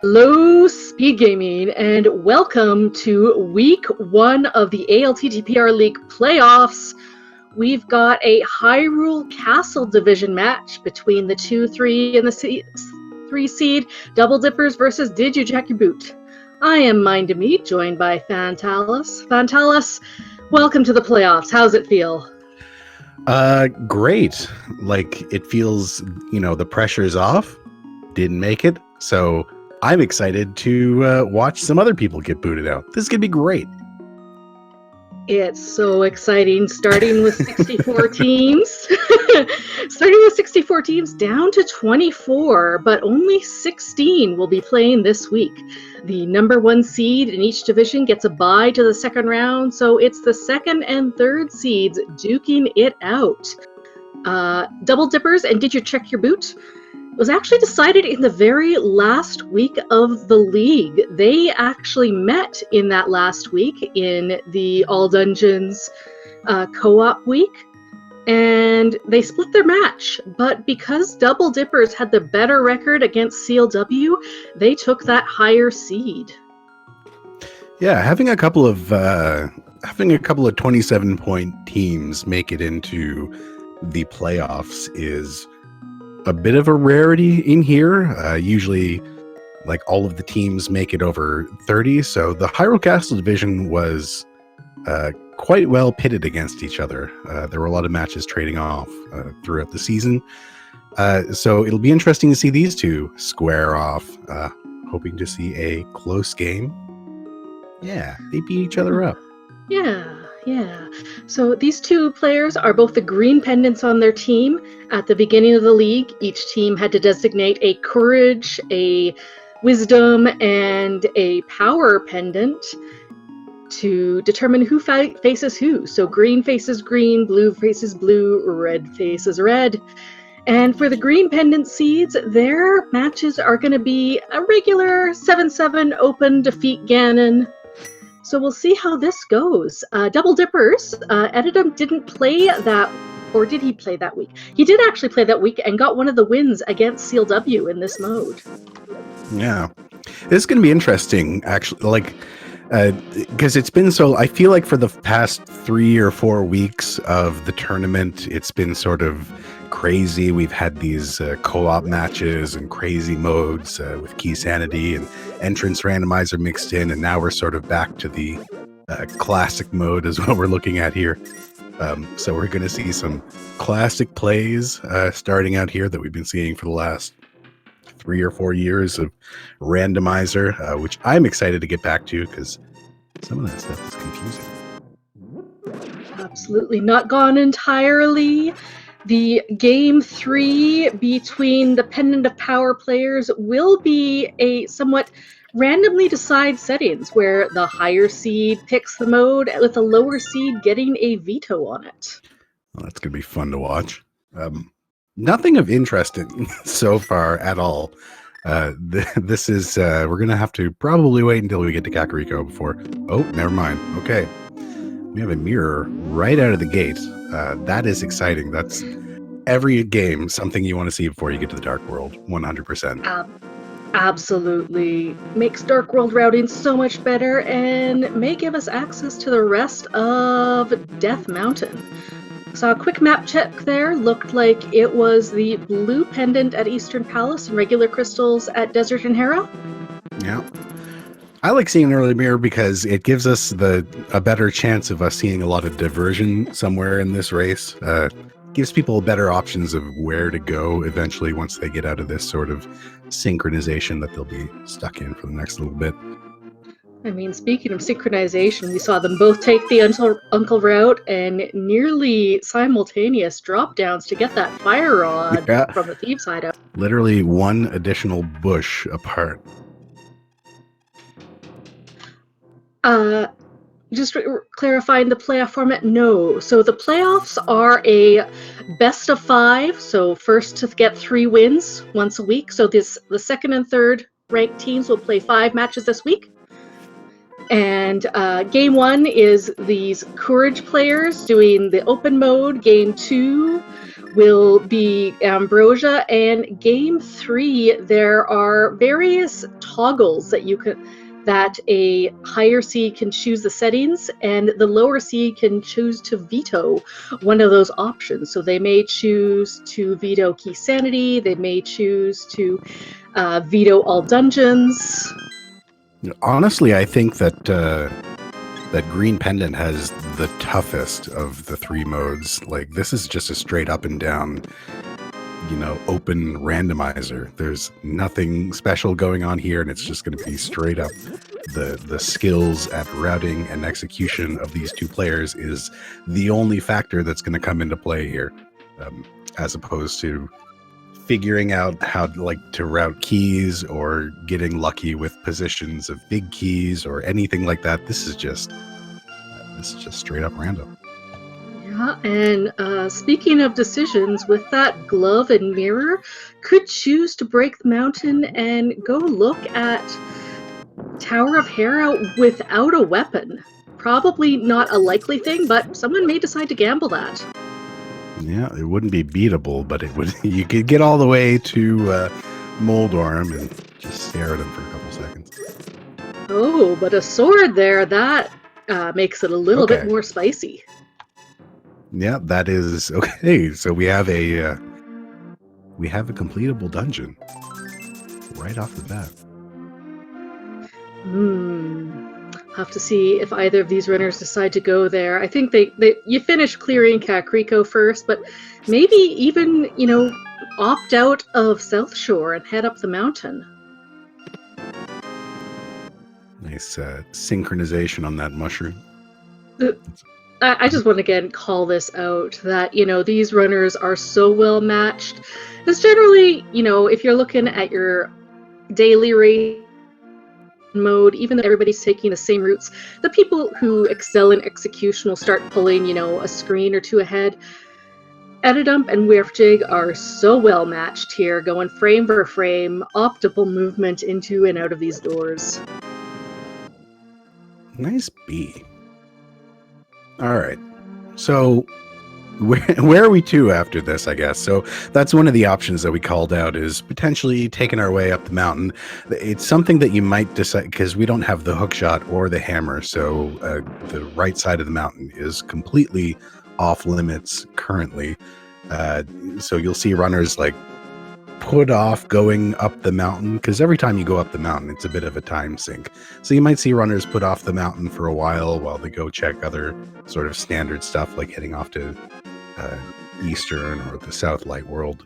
Hello, SpeedGaming, and welcome to Week 1 of the ALTTPR League playoffs. We've got a Hyrule Castle division match between the 2-3 and the 3 seed Double Dippers versus Did You Check Your Boot? I am Mind to Meet, joined by Fantalis. Fantalis, welcome to the playoffs. How's it feel? Great. Like, it feels, the pressure's off. Didn't make it. So I'm excited to watch some other people get booted out. This is going to be great. It's so exciting, starting with 64 teams. Starting with 64 teams down to 24, but only 16 will be playing this week. The number 1 seed in each division gets a bye to the second round, so it's the second and third seeds duking it out. Double Dippers and Did You Check Your Boot? Was actually decided in the very last week of the league. They actually met in that last week in the All Dungeons co-op week, and they split their match. But because Double Dippers had the better record against CLW, they took that higher seed. Yeah, having a couple of 27-point teams make it into the playoffs is a bit of a rarity in here. Usually, like, all of the teams make it over 30. So the Hyrule Castle division was quite well pitted against each other. There were a lot of matches trading off throughout the season. So it'll be interesting to see these two square off. Hoping to see a close game. Yeah, they beat each other up. Yeah. So these two players are both the green pendants on their team. At the beginning of the league, each team had to designate a courage, a wisdom, and a power pendant to determine who faces who. So green faces green, blue faces blue, red faces red. And for the green pendant seeds, their matches are going to be a regular 7-7 open defeat Ganon. So we'll see how this goes. Double Dippers, eddaump didn't play that, or did he play that week? He did actually play that week and got one of the wins against CLW in this mode. Yeah, this is going to be interesting, actually, because it's been so, I feel like for the past 3 or 4 weeks of the tournament, it's been sort of crazy. We've had these co-op matches and crazy modes with key sanity and entrance randomizer mixed in, and now we're sort of back to the classic mode is what we're looking at here. So we're going to see some classic plays starting out here that we've been seeing for the last 3 or 4 years of randomizer, which I'm excited to get back to because some of that stuff is confusing. Absolutely not gone entirely. The game 3 between the Pendant of Power players will be a somewhat randomly decided settings where the higher seed picks the mode with the lower seed getting a veto on it. Well, that's going to be fun to watch. Nothing of interest so far at all. This is, we're going to have to probably wait until we get to Kakariko before. Oh, never mind. Okay. We have a mirror right out of the gate. That is exciting. That's every game, something you want to see before you get to the Dark World. 100%. Absolutely. Makes Dark World routing so much better and may give us access to the rest of Death Mountain. Saw a quick map check there. Looked like it was the blue pendant at Eastern Palace and regular crystals at Desert and Hera. Yeah. I like seeing an early mirror because it gives us a better chance of us seeing a lot of diversion somewhere in this race. Gives people better options of where to go eventually once they get out of this sort of synchronization that they'll be stuck in for the next little bit. I mean, speaking of synchronization, we saw them both take the Uncle route and nearly simultaneous drop downs to get that fire rod from the Thieves' Hideout. Literally one additional bush apart. Just clarifying the playoff format, no. So the playoffs are a best of 5, so first to get 3 wins once a week. So the second and third ranked teams will play 5 matches this week. And game 1 is these Courage players doing the open mode. Game 2 will be Ambrosia, and game 3 there are various toggles that a higher seed can choose the settings, and the lower seed can choose to veto one of those options. So they may choose to veto key sanity, they may choose to veto all dungeons. Honestly, I think that that green pendant has the toughest of the 3 modes. Like, this is just a straight up and down, open randomizer. There's nothing special going on here, and it's just going to be straight up. The skills at routing and execution of these 2 players is the only factor that's going to come into play here, as opposed to figuring out how to route keys or getting lucky with positions of big keys or anything like that. This is just straight up random. Yeah, and speaking of decisions, with that glove and mirror, could choose to break the mountain and go look at Tower of Hera without a weapon. Probably not a likely thing, but someone may decide to gamble that. Yeah, it wouldn't be beatable, but it would. You could get all the way to Moldorm and just stare at him for a couple seconds. Oh, but a sword there, that makes it a little bit more spicy. Yeah, that is okay. So we have a completable dungeon right off the bat. Have to see if either of these runners decide to go there. I think you finish clearing Kakriko first, but maybe even, opt out of South Shore and head up the mountain. Nice synchronization on that mushroom. I just want to again call this out that, these runners are so well matched. Because generally, if you're looking at your daily race mode, even though everybody's taking the same routes, the people who excel in execution will start pulling, a screen or 2 ahead. Eddaump and werfjig are so well matched here, going frame for frame, optimal movement into and out of these doors. Nice B. All right. So where are we to after this, I guess? So that's one of the options that we called out, is potentially taking our way up the mountain. It's something that you might decide, because we don't have the hook shot or the hammer. So the right side of the mountain is completely off limits currently. So you'll see runners put off going up the mountain, because every time you go up the mountain, it's a bit of a time sink. So you might see runners put off the mountain for a while they go check other sort of standard stuff, like heading off to Eastern or the South Light World.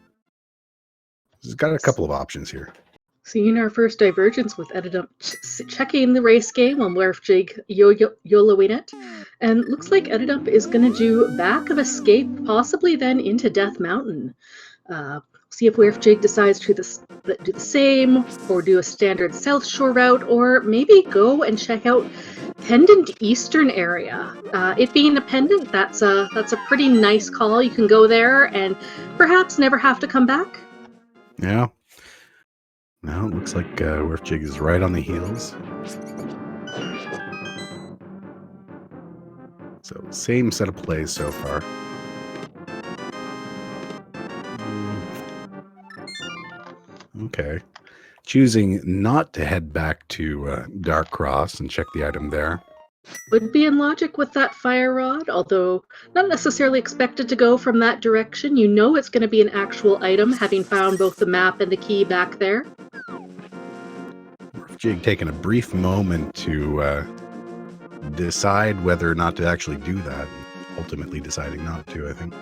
It's got a couple of options here. Seeing our first divergence with Eddaump checking the race game while werfjig YOLOing it. And looks like Eddaump is going to do back of escape, possibly then into Death Mountain. See if werfjig decides to do the same, or do a standard South Shore route, or maybe go and check out Pendant Eastern area. It being a pendant, that's a pretty nice call. You can go there and perhaps never have to come back. Yeah. Now it looks like werfjig is right on the heels. So same set of plays so far. Okay. Choosing not to head back to Dark Cross and check the item there. Would be in logic with that fire rod, although not necessarily expected to go from that direction. It's going to be an actual item, having found both the map and the key back there. werfjig taking a brief moment to decide whether or not to actually do that, and ultimately deciding not to, I think.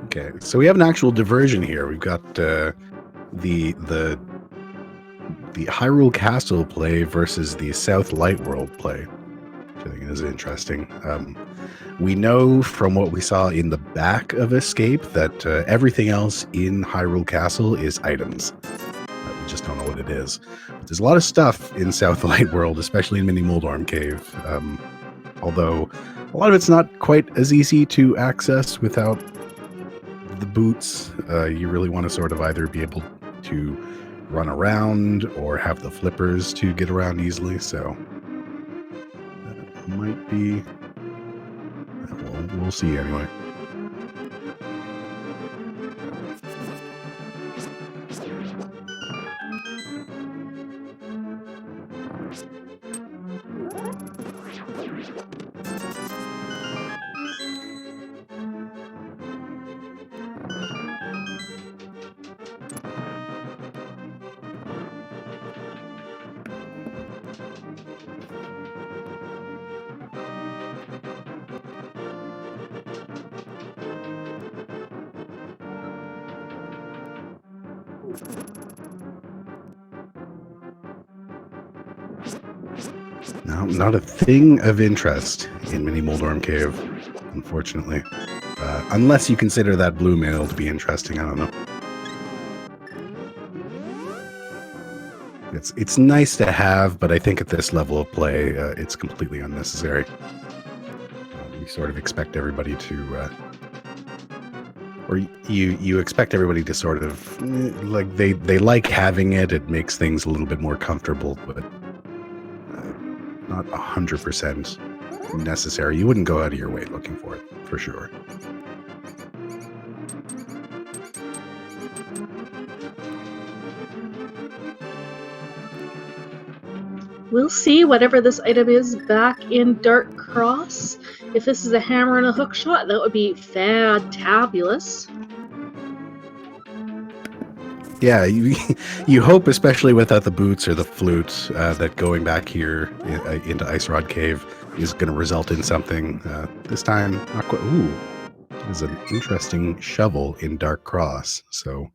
Okay, so we have an actual diversion here. We've got the Hyrule Castle play versus the South Light World play, which I think is interesting. We know from what we saw in the back of Escape that everything else in Hyrule Castle is items. We just don't know what it is. But there's a lot of stuff in South Light World, especially in Mini Moldorm Cave. Although a lot of it's not quite as easy to access without the boots, you really want to sort of either be able to run around or have the flippers to get around easily. So that might be. We'll see anyway. No, not a thing of interest in Mini Moldorm Cave, unfortunately. Unless you consider that blue mail to be interesting, I don't know. It's nice to have, but I think at this level of play, it's completely unnecessary. You sort of expect everybody to, or you expect everybody to sort of like they like having it. It makes things a little bit more comfortable, but not 100% necessary. You wouldn't go out of your way looking for it, for sure. We'll see whatever this item is back in Dark Cross. If this is a hammer and a hook shot, that would be fantabulous. Yeah, you hope, especially without the boots or the flute, that going back here into Ice Rod Cave is going to result in something. This time, not quite. Ooh, there's an interesting shovel in Dark Cross. So,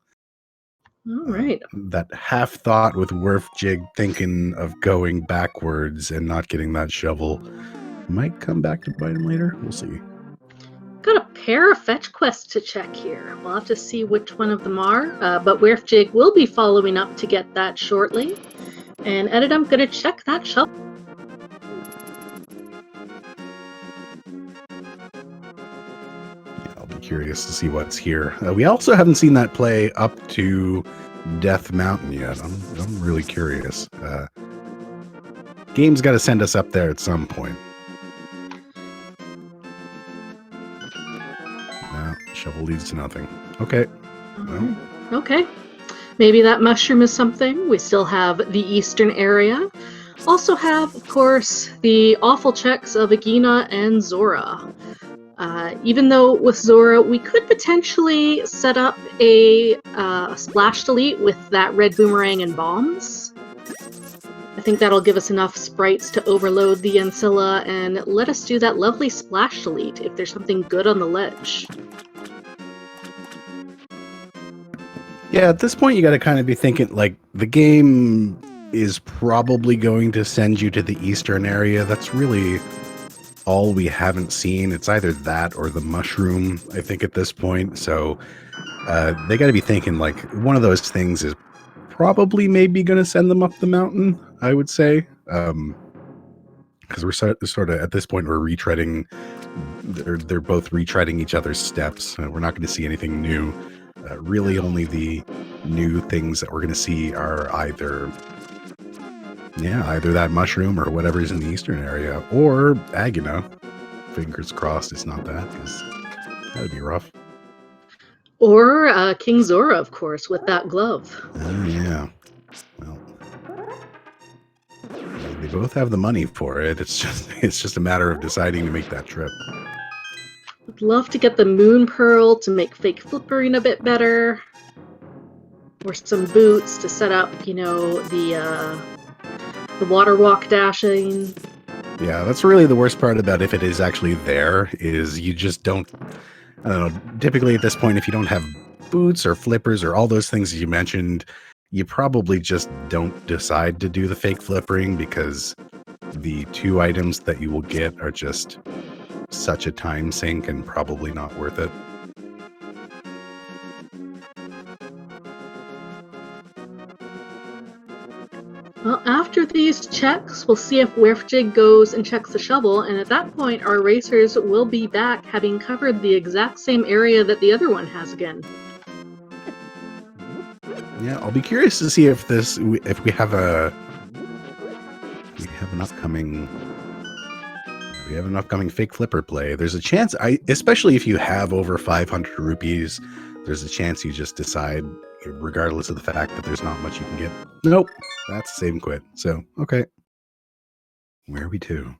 all right. That half thought with werfjig thinking of going backwards and not getting that shovel might come back to bite him later. We'll see. Got a pair of fetch quests to check here. We'll have to see which one of them are, but werfjig will be following up to get that shortly. And eddaump going to check that shovel. Yeah, I'll be curious to see what's here. We also haven't seen that play up to Death Mountain yet. I'm really curious. Game's got to send us up there at some point. Shovel leads to nothing. Okay. Well. Okay. Maybe that mushroom is something. We still have the eastern area. Also have, of course, the awful checks of Agina and Zora. Even though with Zora, we could potentially set up a splash delete with that red boomerang and bombs. I think that'll give us enough sprites to overload the Ancilla and let us do that lovely splash delete if there's something good on the ledge. Yeah, at this point, you got to kind of be thinking, like, the game is probably going to send you to the eastern area. That's really all we haven't seen. It's either that or the mushroom, I think, at this point. So they got to be thinking, like, one of those things is probably maybe going to send them up the mountain, I would say. Because we're sort of, at this point, we're retreading. They're both retreading each other's steps. We're not going to see anything new. Really, only the new things that we're going to see are either that mushroom or whatever's in the eastern area, or Agina. Fingers crossed it's not that, because that would be rough. Or King Zora, of course, with that glove. Oh, yeah. Well, they both have the money for it. It's just a matter of deciding to make that trip. Would love to get the moon pearl to make fake flippering a bit better, or some boots to set up, the water walk dashing. Yeah, that's really the worst part about if it is actually there, is you just don't. I don't know. Typically, at this point, if you don't have boots or flippers or all those things that you mentioned, you probably just don't decide to do the fake flippering, because the two items that you will get are just such a time sink and probably not worth it. Well, after these checks, we'll see if werfjig goes and checks the shovel, and at that point, our racers will be back having covered the exact same area that the other one has again. Yeah, I'll be curious to see if we have an upcoming fake flipper play. There's a chance, especially if you have over 500 rupees, there's a chance you just decide, regardless of the fact that there's not much you can get. Nope, that's save and quit. So, okay. Where are we to?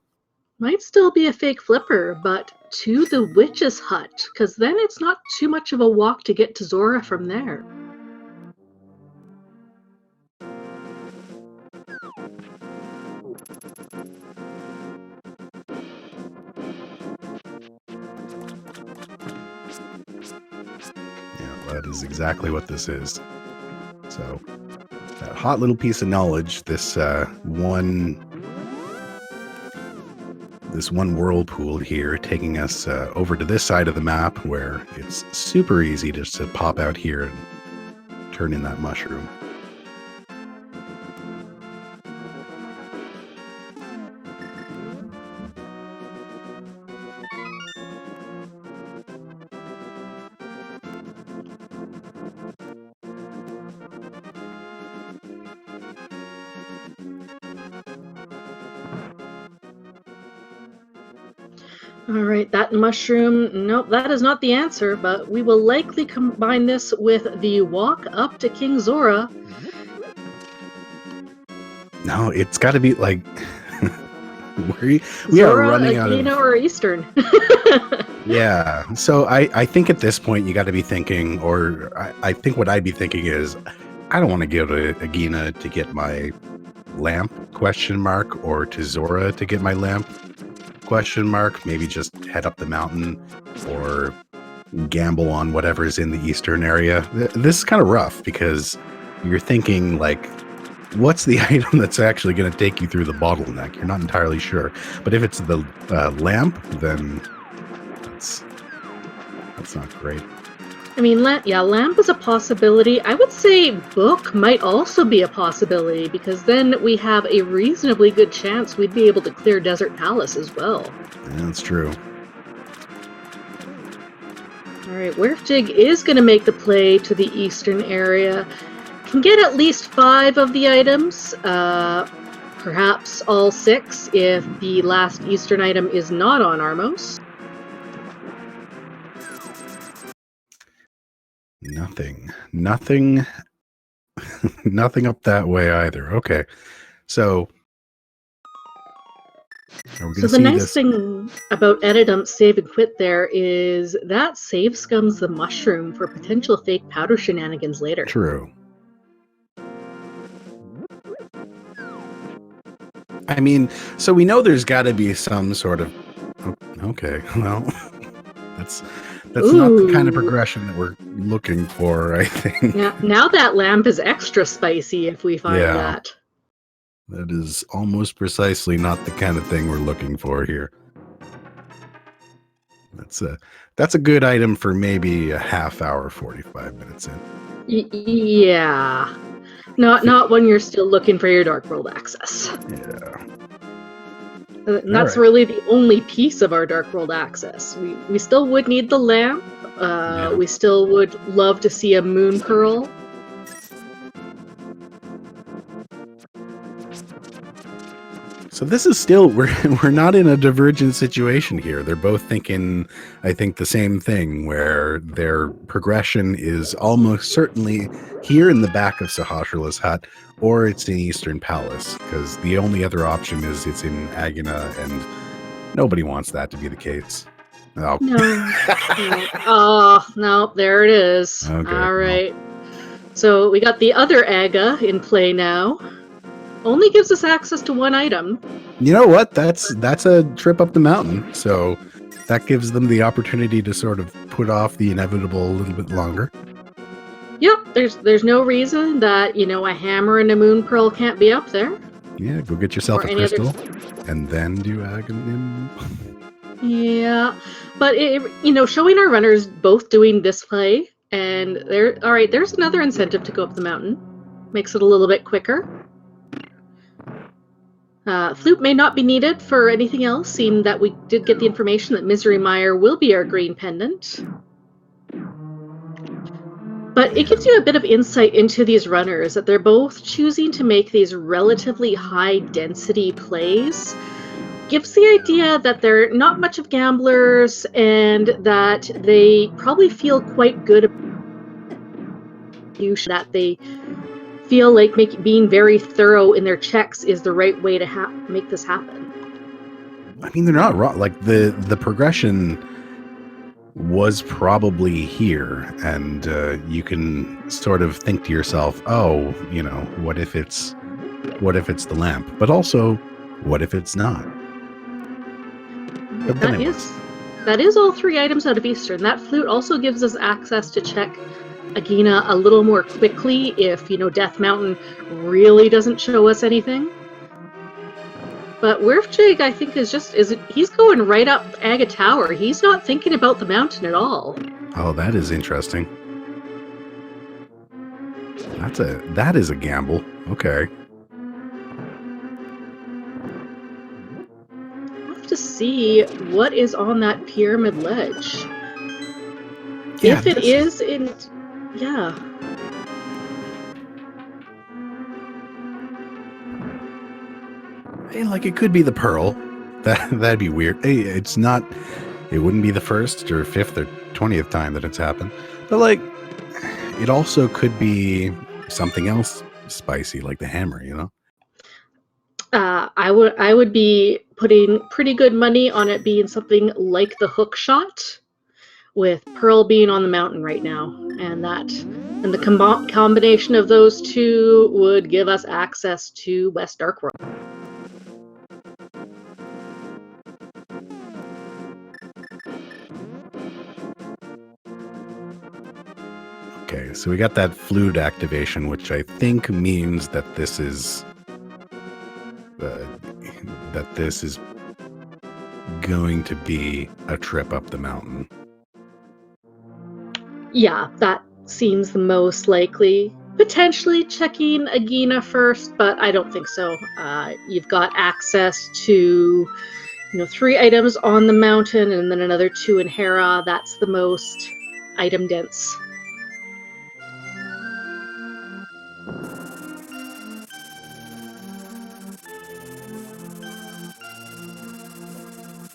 Might still be a fake flipper, but to the witch's hut, because then it's not too much of a walk to get to Zora from there. Yeah, that is exactly what this is. So, that hot little piece of knowledge, this one whirlpool here, taking us over to this side of the map where it's super easy just to pop out here and turn in that mushroom. All right, that mushroom, nope, that is not the answer, but we will likely combine this with the walk up to King Zora. No, it's got to be like we Zora, are running out of or Eastern. Yeah, so I think at this point you got to be thinking, or I think what I'd be thinking is, I don't want to go to Agina to get my lamp, question mark, or to Zora to get my lamp, question mark. Maybe just head up the mountain or gamble on whatever's in the eastern area. This is kind of rough because you're thinking like, what's the item that's actually going to take you through the bottleneck? You're not entirely sure. But if it's the lamp, then that's not great. I mean, lamp is a possibility. I would say book might also be a possibility, because then we have a reasonably good chance we'd be able to clear Desert Palace as well. Yeah, that's true. All right, werfjig is going to make the play to the eastern area. Can get at least 5 of the items, perhaps all 6 if the last eastern item is not on Armos. Nothing up that way either. Okay, so the nice thing about eddaump save and quit there is that save scums the mushroom for potential fake powder shenanigans later. True. I mean, so we know there's got to be some sort of. Okay, well, that's not the kind of progression that we're looking for, I think. Yeah, now that lamp is extra spicy if we find that. That is almost precisely not the kind of thing we're looking for here. That's a good item for maybe a half hour, 45 minutes in. Yeah. Not when you're still looking for your Dark World access. Yeah. And that's really the only piece of our Dark World access. We still would need the lamp. We still would love to see a moon pearl. So this is still, we're not in a divergent situation here. They're both thinking, I think, the same thing, where their progression is almost certainly here in the back of Sahasrah's hut, or it's in Eastern Palace, because the only other option is it's in Agina, and nobody wants that to be the case. Oh. No. Oh, no, there it is. Okay, all right. So we got the other Aga in play now. Only gives us access to 1 item. You know what? That's a trip up the mountain. So that gives them the opportunity to sort of put off the inevitable a little bit longer. Yep, there's no reason that, a hammer and a moon pearl can't be up there. Yeah, go get yourself a crystal and then do Aghanim. Yeah, but showing our runners both doing this play, and there's another incentive to go up the mountain. Makes it a little bit quicker. Flute may not be needed for anything else, seeing that we did get the information that Misery Mire will be our green pendant. But it gives you a bit of insight into these runners, that they're both choosing to make these relatively high-density plays. Gives the idea that they're not much of gamblers and that they probably feel quite good about that they feel like being very thorough in their checks is the right way to make this happen. I mean, they're not wrong. Like the progression was probably here, and you can sort of think to yourself, oh, you know, what if it's the lamp? But also, what if it's not? But that is all 3 items out of Eastern. That flute also gives us access to check Agina a little more quickly if, you know, Death Mountain really doesn't show us anything. But werfjig, I think, he's going right up Aga Tower. He's not thinking about the mountain at all. Oh, that is interesting. That is a gamble. Okay. We'll have to see what is on that pyramid ledge. Yeah, if it is in... Yeah. Hey, like, it could be the pearl. That'd be weird. Hey, it's not... It wouldn't be the 1st or 5th or 20th time that it's happened. But, like, it also could be something else spicy, like the hammer, you know? I would be putting pretty good money on it being something like the hook shot, with Pearl being on the mountain right now, and the combination of those two would give us access to West Dark World. Okay, so we got that flute activation, which I think means that this is going to be a trip up the mountain. Yeah, that seems the most likely. Potentially checking Agina first, but I don't think so. You've got access to, 3 items on the mountain and then another 2 in Hera. That's the most item dense.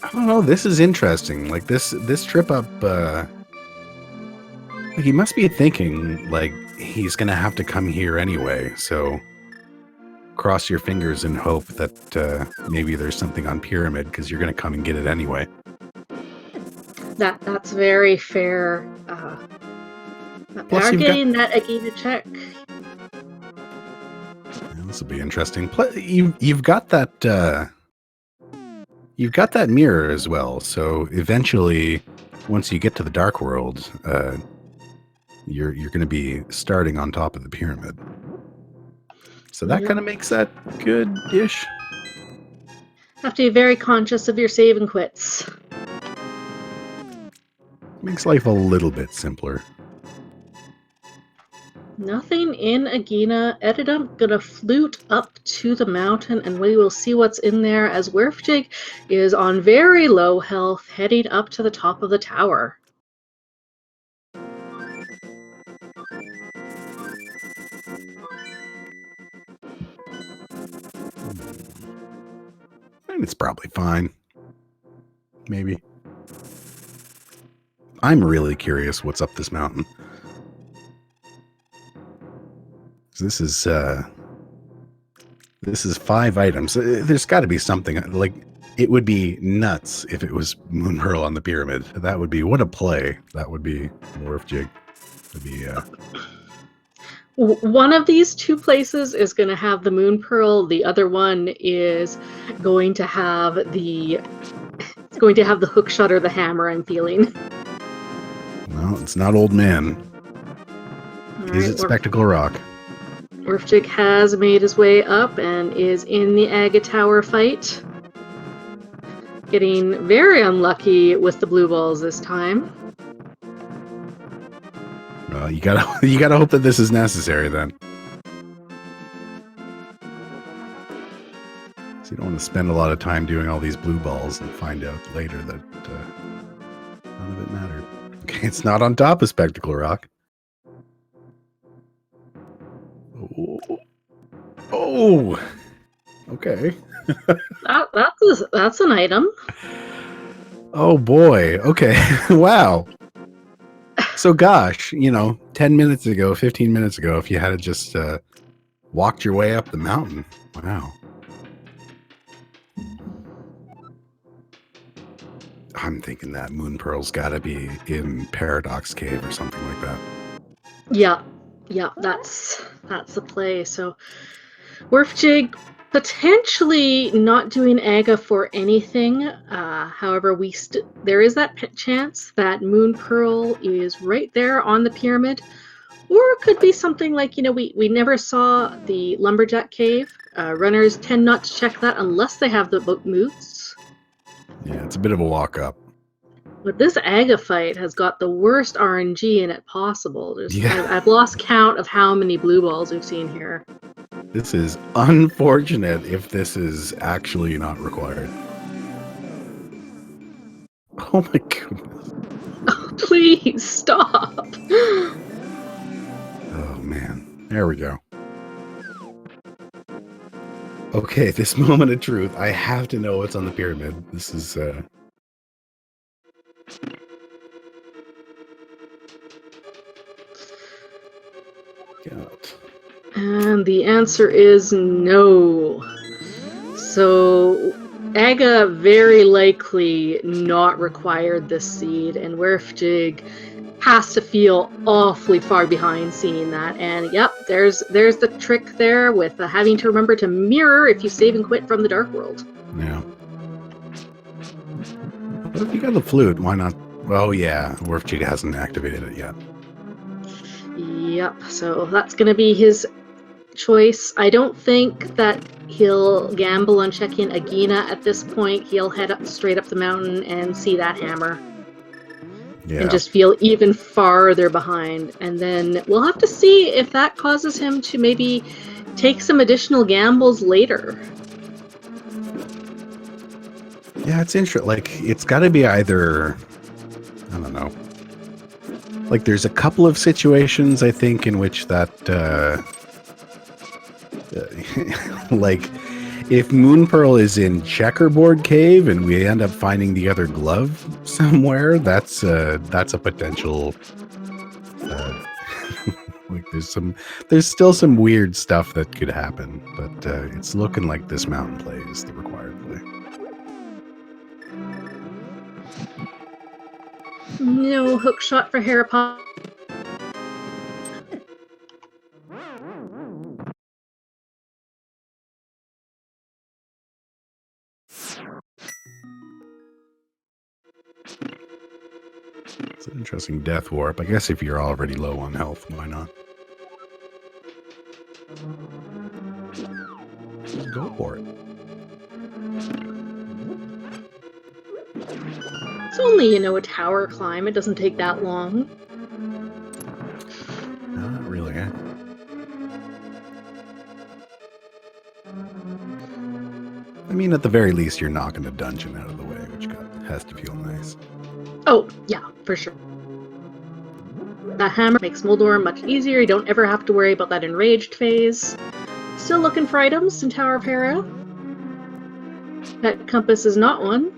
I don't know. This is interesting. Like this trip up. He must be thinking like he's gonna have to come here anyway. So cross your fingers and hope that maybe there's something on Pyramid because you're gonna come and get it anyway. That's very fair. We are getting that Agina check. This will be interesting. You've got that. You've got that mirror as well, so eventually, once you get to the Dark World, you're going to be starting on top of the pyramid. So that kind of makes that good-ish. Have to be very conscious of your save and quits. Makes life a little bit simpler. Nothing in Agina. Eddaump gonna flute up to the mountain, and we will see what's in there as werfjig is on very low health, heading up to the top of the tower. And it's probably fine. Maybe. I'm really curious what's up this mountain. This is 5 items. There's got to be something. Like, it would be nuts if it was Moon Pearl on the pyramid. That would be, what a play. That would be werfjig. Would be one of these 2 places is going to have the Moon Pearl. The other one is going to have the hook shot or the hammer, I'm feeling. Well, it's not Old Man. Is it Spectacle Rock? werfjig has made his way up and is in the Aga Tower fight. Getting very unlucky with the blue balls this time. Well, you gotta hope that this is necessary then. you don't want to spend a lot of time doing all these blue balls and find out later that none of it mattered. Okay, it's not on top of Spectacle Rock. Oh, okay. That's an item. Oh boy. Okay. Wow. So gosh, 10 minutes ago, 15 minutes ago, if you had just walked your way up the mountain. Wow. I'm thinking that Moon Pearl's got to be in Paradox Cave or something like that. Yeah, that's the play. So werfjig potentially not doing Aga for anything. However, there is that chance that Moon Pearl is right there on the pyramid, or it could be something like we never saw the lumberjack cave. Runners tend not to check that unless they have the boat moves. Yeah, it's a bit of a walk up. But this Aga fight has got the worst RNG in it possible. Yeah. I've lost count of how many blue balls we've seen here. This is unfortunate if this is actually not required. Oh my goodness. Oh, please stop. Oh man. There we go. Okay, this moment of truth. I have to know what's on the pyramid. This is And the answer is no. So Aga very likely not required this seed, and werfjig has to feel awfully far behind seeing that. And yep, there's the trick there with having to remember to mirror if you save and quit from the Dark World. Yeah. But if you got the flute, why not? Oh yeah, werfjig hasn't activated it yet. Yep, so that's going to be his choice. I don't think that he'll gamble on checking Agina at this point. He'll head straight up the mountain and see that hammer. Yeah. And just feel even farther behind. And then we'll have to see if that causes him to maybe take some additional gambles later. Yeah, it's interesting. Like, it's got to be either, I don't know. Like, there's a couple of situations, I think, in which that, like, if Moon Pearl is in Checkerboard Cave and we end up finding the other glove somewhere, that's a potential. Like, there's still some weird stuff that could happen, but it's looking like this mountain play is the required play. No hook shot for Harapon. It's an interesting death warp. I guess if you're already low on health, why not? Just go for it. It's only, a tower climb. It doesn't take that long. Not really, eh? I mean, at the very least, you're knocking a dungeon out of the way, which has to feel nice. Oh, yeah, for sure. That hammer makes Moldor much easier. You don't ever have to worry about that enraged phase. Still looking for items in Tower of Hera. That compass is not one.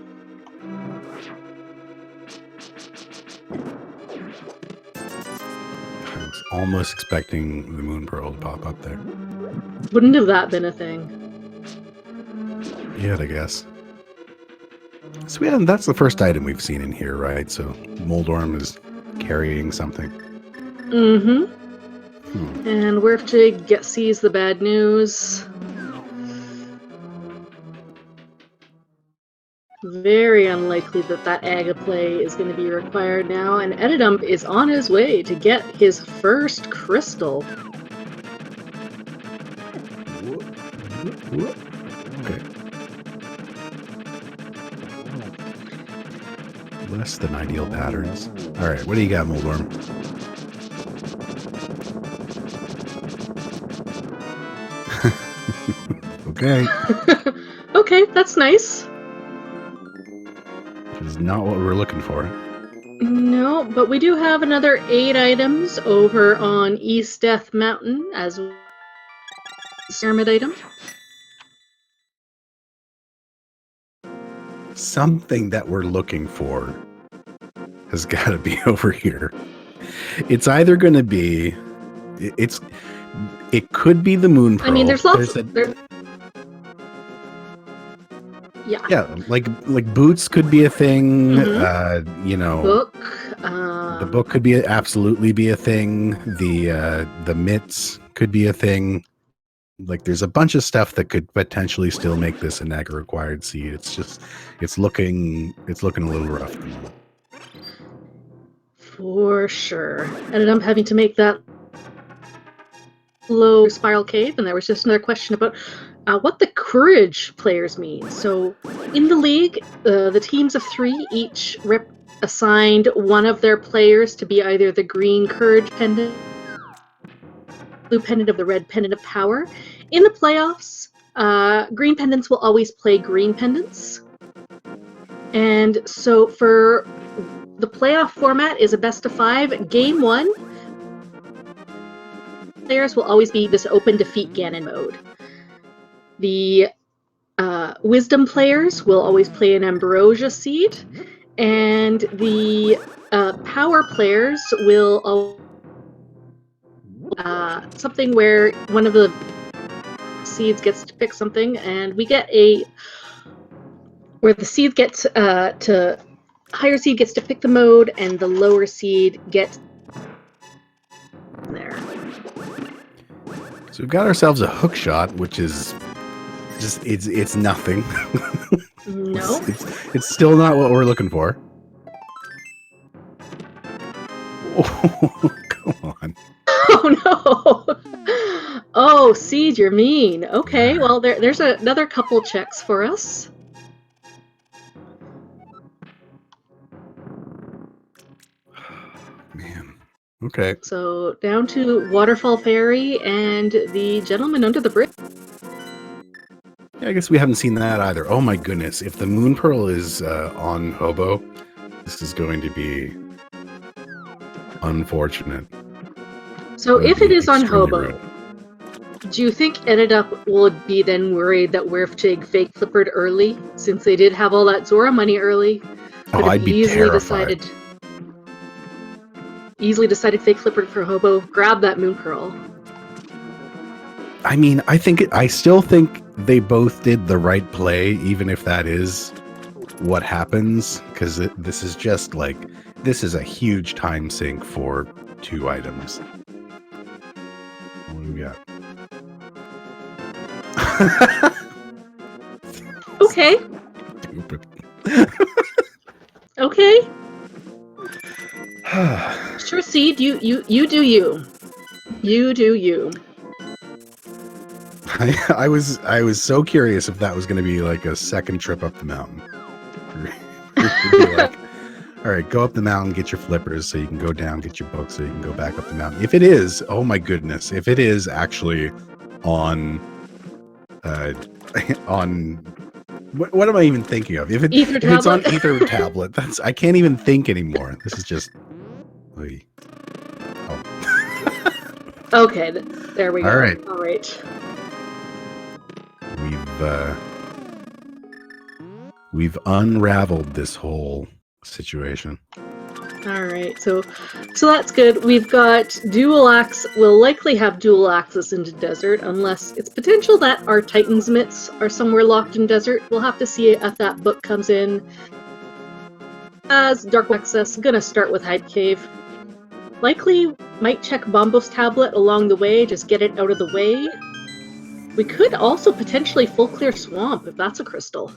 I was almost expecting the Moon Pearl to pop up there. Wouldn't have that been a thing. Yeah, I guess. So that's the first item we've seen in here, right? So Moldorm is carrying something. Mm-hmm. And werfjig sees the bad news. Very unlikely that Aga play is going to be required now, and eddaump is on his way to get his first crystal. Okay. Less than ideal patterns. All right, what do you got, Moldorm? Okay. Okay, that's nice. Which is not what we're looking for. No, but we do have another 8 items over on East Death Mountain as a pyramid item. Something that we're looking for has got to be over here. It's either going to be, it could be the moon pearl. I mean, there's lots. Yeah, like boots could be a thing. You know, book. The book could be absolutely be a thing. The mitts could be a thing. Like there's a bunch of stuff that could potentially still make this an agri required seed. It's just it's looking a little rough at the moment. For sure. Ended up having to make that low spiral cave, and there was just another question about what the courage players mean. So in the league, the teams of 3 each assigned one of their players to be either the green courage pendant, blue pendant of the red pendant of power. In the playoffs, green pendants will always play green pendants. And so for the playoff format is a best of 5. Game 1, players will always be this open defeat Ganon mode. The wisdom players will always play an ambrosia seed, and the power players will something where one of the seeds gets to pick something, and we get where the seed gets to higher seed gets to pick the mode, and the lower seed gets there. So we've got ourselves a hook shot, which is just it's nothing. No, it's still not what we're looking for. Oh, come on. Oh no! Oh, seed, you're mean. Okay, well there's another couple checks for us. Man. Okay. So down to Waterfall Fairy and the Gentleman Under the Bridge. Yeah, I guess we haven't seen that either. Oh my goodness! If the Moon Pearl is on Hobo, this is going to be unfortunate. So if it is on Hobo, rude. do you think Eddaump would be then worried that werfjig fake flippered early, since they did have all that Zora money early? Oh, I'd be terrified. Easily decided fake flippered for Hobo. Grab that Moon Pearl. I mean, I still think they both did the right play, even if that is what happens, because this is just like, this is a huge time sink for 2 items. What do we got? Okay. Stupid. Okay. Sure, Seed, you do you. You do you. I was so curious if that was going to be like a second trip up the mountain. Like, all right, go up the mountain, get your flippers so you can go down, get your books so you can go back up the mountain. If it is, oh my goodness, if it is actually on what am I even thinking of? If it's on Ether tablet, I can't even think anymore. This is just. Oh. Okay, there we go. All right. All right. We've unraveled this whole situation. All right, so that's good. We've got dual axe. We'll likely have dual access into desert, unless it's potential that our Titan's mitts are somewhere locked in desert. We'll have to see if that book comes in. As dark access, gonna start with Hype Cave. Likely might check Bombos tablet along the way, just get it out of the way. We could also potentially full clear swamp if that's a crystal.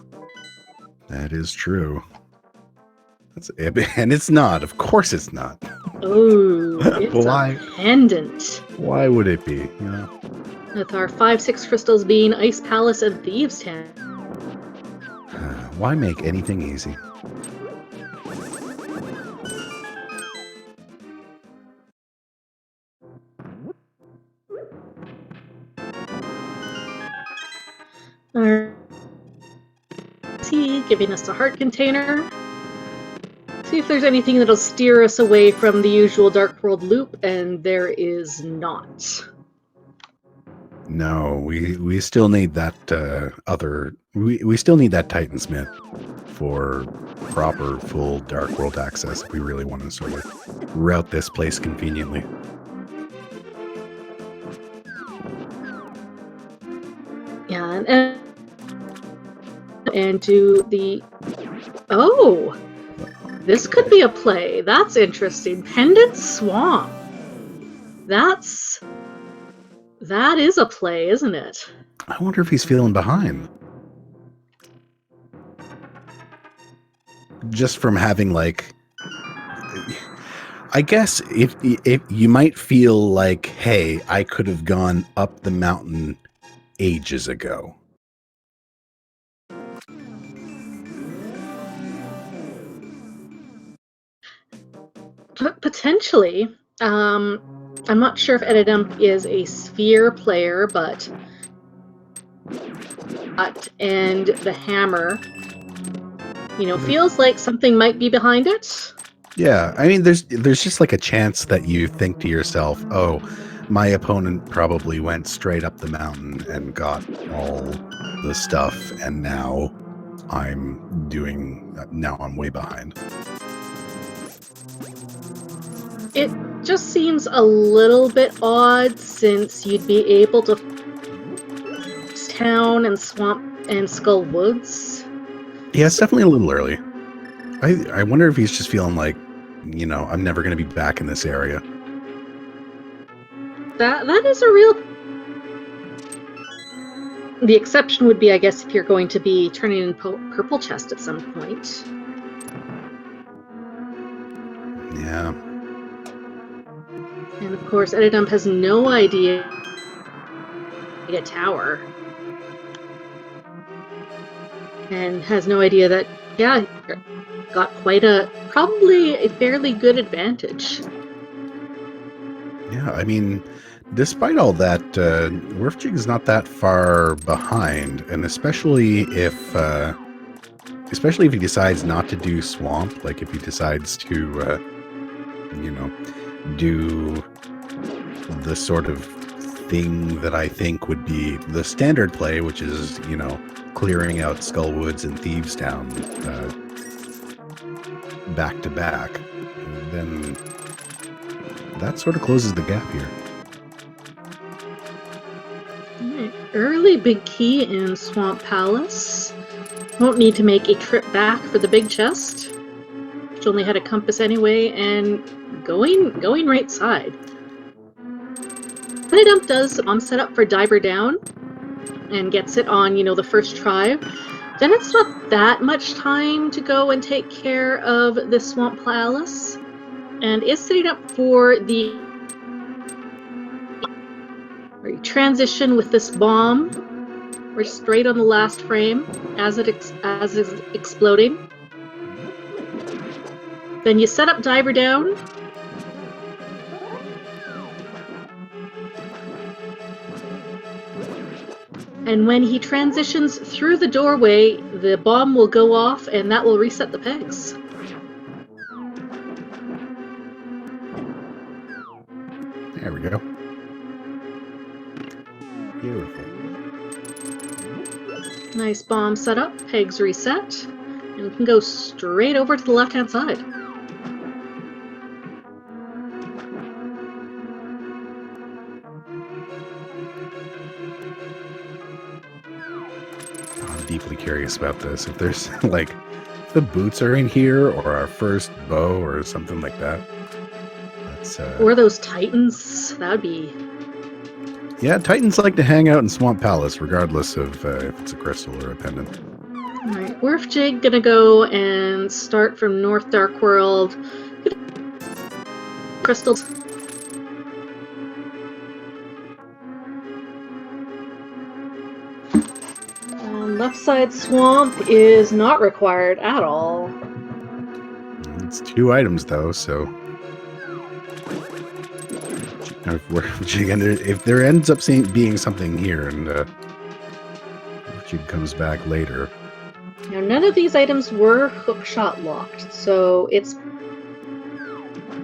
That is true. And it's not. Of course it's not. Oh, it's a pendant. Why would it be? You know? With our 5-6 crystals being Ice Palace and Thieves' Town. Why make anything easy? he giving us a heart container. See if there's anything that'll steer us away from the usual Dark World loop, and there is not. No, we still need that we still need that Titansmith for proper full Dark World access if we really want to sort of route this place conveniently. Yeah, and do the... Oh! This could be a play. That's interesting. Pendant Swamp. That is a play, isn't it? I wonder if he's feeling behind. Just from having, like... I guess if you might feel like, hey, I could have gone up the mountain ages ago. Potentially. I'm not sure if eddaump is a sphere player, but and the hammer, feels like something might be behind it. Yeah, I mean, there's just like a chance that you think to yourself, oh, my opponent probably went straight up the mountain and got all the stuff, and now I'm way behind. It just seems a little bit odd since you'd be able to town and swamp and Skull Woods. Yeah, it's definitely a little early. I wonder if he's just feeling like, I'm never going to be back in this area. That is a real... The exception would be, I guess, if you're going to be turning in purple chest at some point. Yeah. And of course, eddaump has no idea a tower. And has no idea that, yeah, got probably a fairly good advantage. Yeah, I mean, despite all that, werfjig is not that far behind, and especially if he decides not to do swamp, like if he decides to, do the sort of thing that I think would be the standard play, which is, clearing out Skullwoods and Thievestown back to back, then that sort of closes the gap here. Right. Early big key in Swamp Palace. Won't need to make a trip back for the big chest, which only had a compass anyway, and going right side. eddaump does set up for Diver Down and gets it on, the first try. Then it's not that much time to go and take care of the Swamp Palace, and is setting up for the transition with this bomb. We're straight on the last frame as is exploding. Then you set up Diver Down. And when he transitions through the doorway, the bomb will go off, and that will reset the pegs. There we go. Beautiful. Nice bomb setup, pegs reset, and we can go straight over to the left-hand side. I'm deeply curious about this. If there's like, if the boots are in here, or our first bow, or something like that. That's or those Titans, that would be... Yeah, Titans like to hang out in Swamp Palace, regardless of if it's a crystal or a pendant. Alright, werfjig gonna go and start from North Dark World. Crystals. Left side swamp is not required at all. It's 2 items though, so if there ends up being something here, and werfjig comes back later, Now, none of these items were hookshot locked, so it's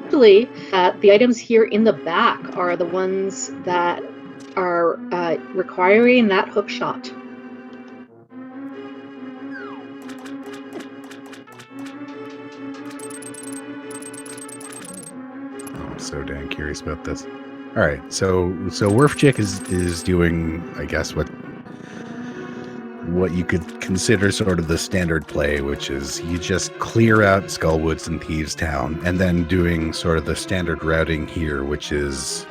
actually the items here in the back are the ones that are requiring that hookshot. I'm so dang curious about this. All right, so werfjig is doing, I guess, what you could consider sort of the standard play, which is you just clear out Skullwoods and Thieves Town, and then doing sort of the standard routing here, which is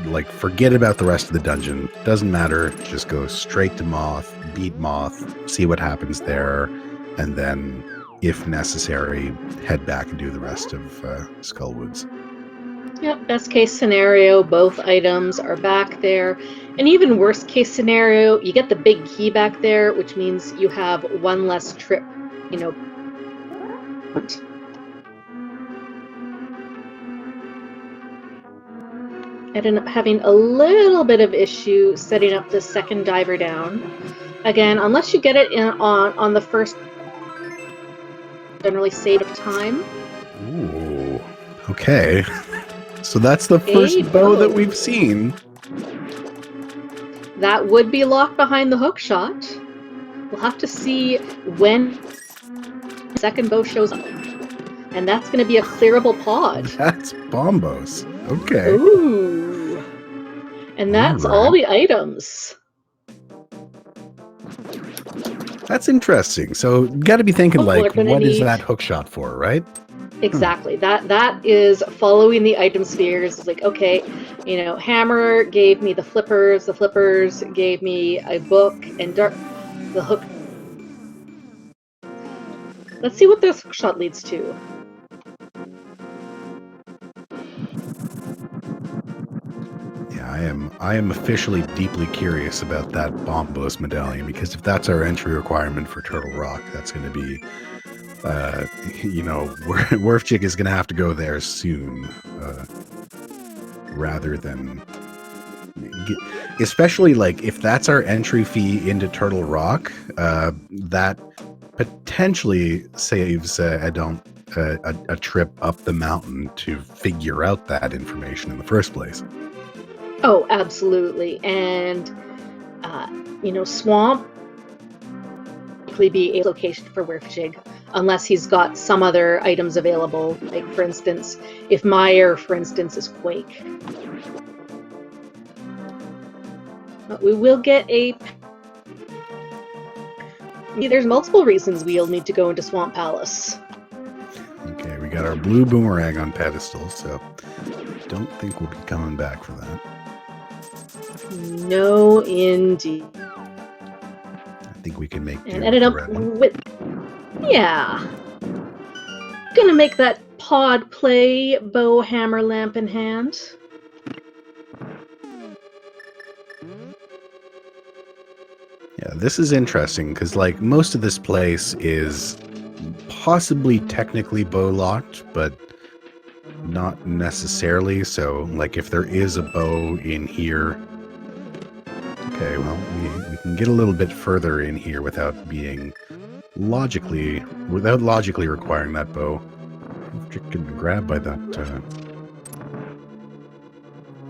like forget about the rest of the dungeon. Doesn't matter. Just go straight to Moth, beat Moth, see what happens there, and then, if necessary, head back and do the rest of Skullwoods. Yep, best case scenario, both items are back there. And even worst case scenario, you get the big key back there, which means you have one less trip, you know. I ended up having a little bit of issue setting up the second diver down. Again, unless you get it on the first, generally save time. Ooh, okay. So that's the first bow that we've seen. That would be locked behind the hookshot. We'll have to see when the second bow shows up. And that's going to be a clearable pod. That's bombos. Okay. Ooh. And that's all the items. That's interesting. So you got to be thinking, like, what is that hookshot for, right? Exactly. That is following the item spheres. It's like, okay, you know, hammer gave me the flippers gave me a book, and the hook. Let's see what this hookshot leads to. Yeah, I am officially deeply curious about that bombos medallion, because if that's our entry requirement for Turtle Rock, that's going to be you know, werfjig is going to have to go there soon, rather than, especially like if that's our entry fee into Turtle Rock, that potentially saves eddaump a trip up the mountain to figure out that information in the first place. Oh, absolutely. And you know, swamp likely be a location for werfjig, unless he's got some other items available. Like, for instance, if Meyer, for instance, is Quake. But we will get a... There's multiple reasons we'll need to go into Swamp Palace. Okay, we got our blue boomerang on pedestal, so don't think we'll be coming back for that. No, indeed. I think we can make and ended up with... Yeah. Gonna make that pod play, bow, hammer, lamp in hand. Yeah, this is interesting, because like most of this place is possibly technically bow locked, but not necessarily. So like if there is a bow in here, okay, well, we can get a little bit further in here without being logically requiring that bow. Just getting grabbed by that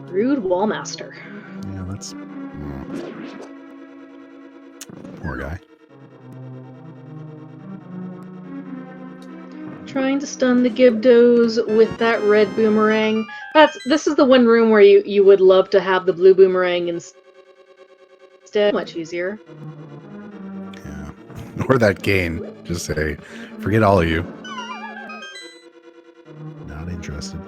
Rude Wallmaster. Yeah, that's poor guy. Trying to stun the Gibdos with that red boomerang. This is the one room where you would love to have the blue boomerang instead. Much easier. Yeah. Or that cane. Just say, forget all of you. Not interested.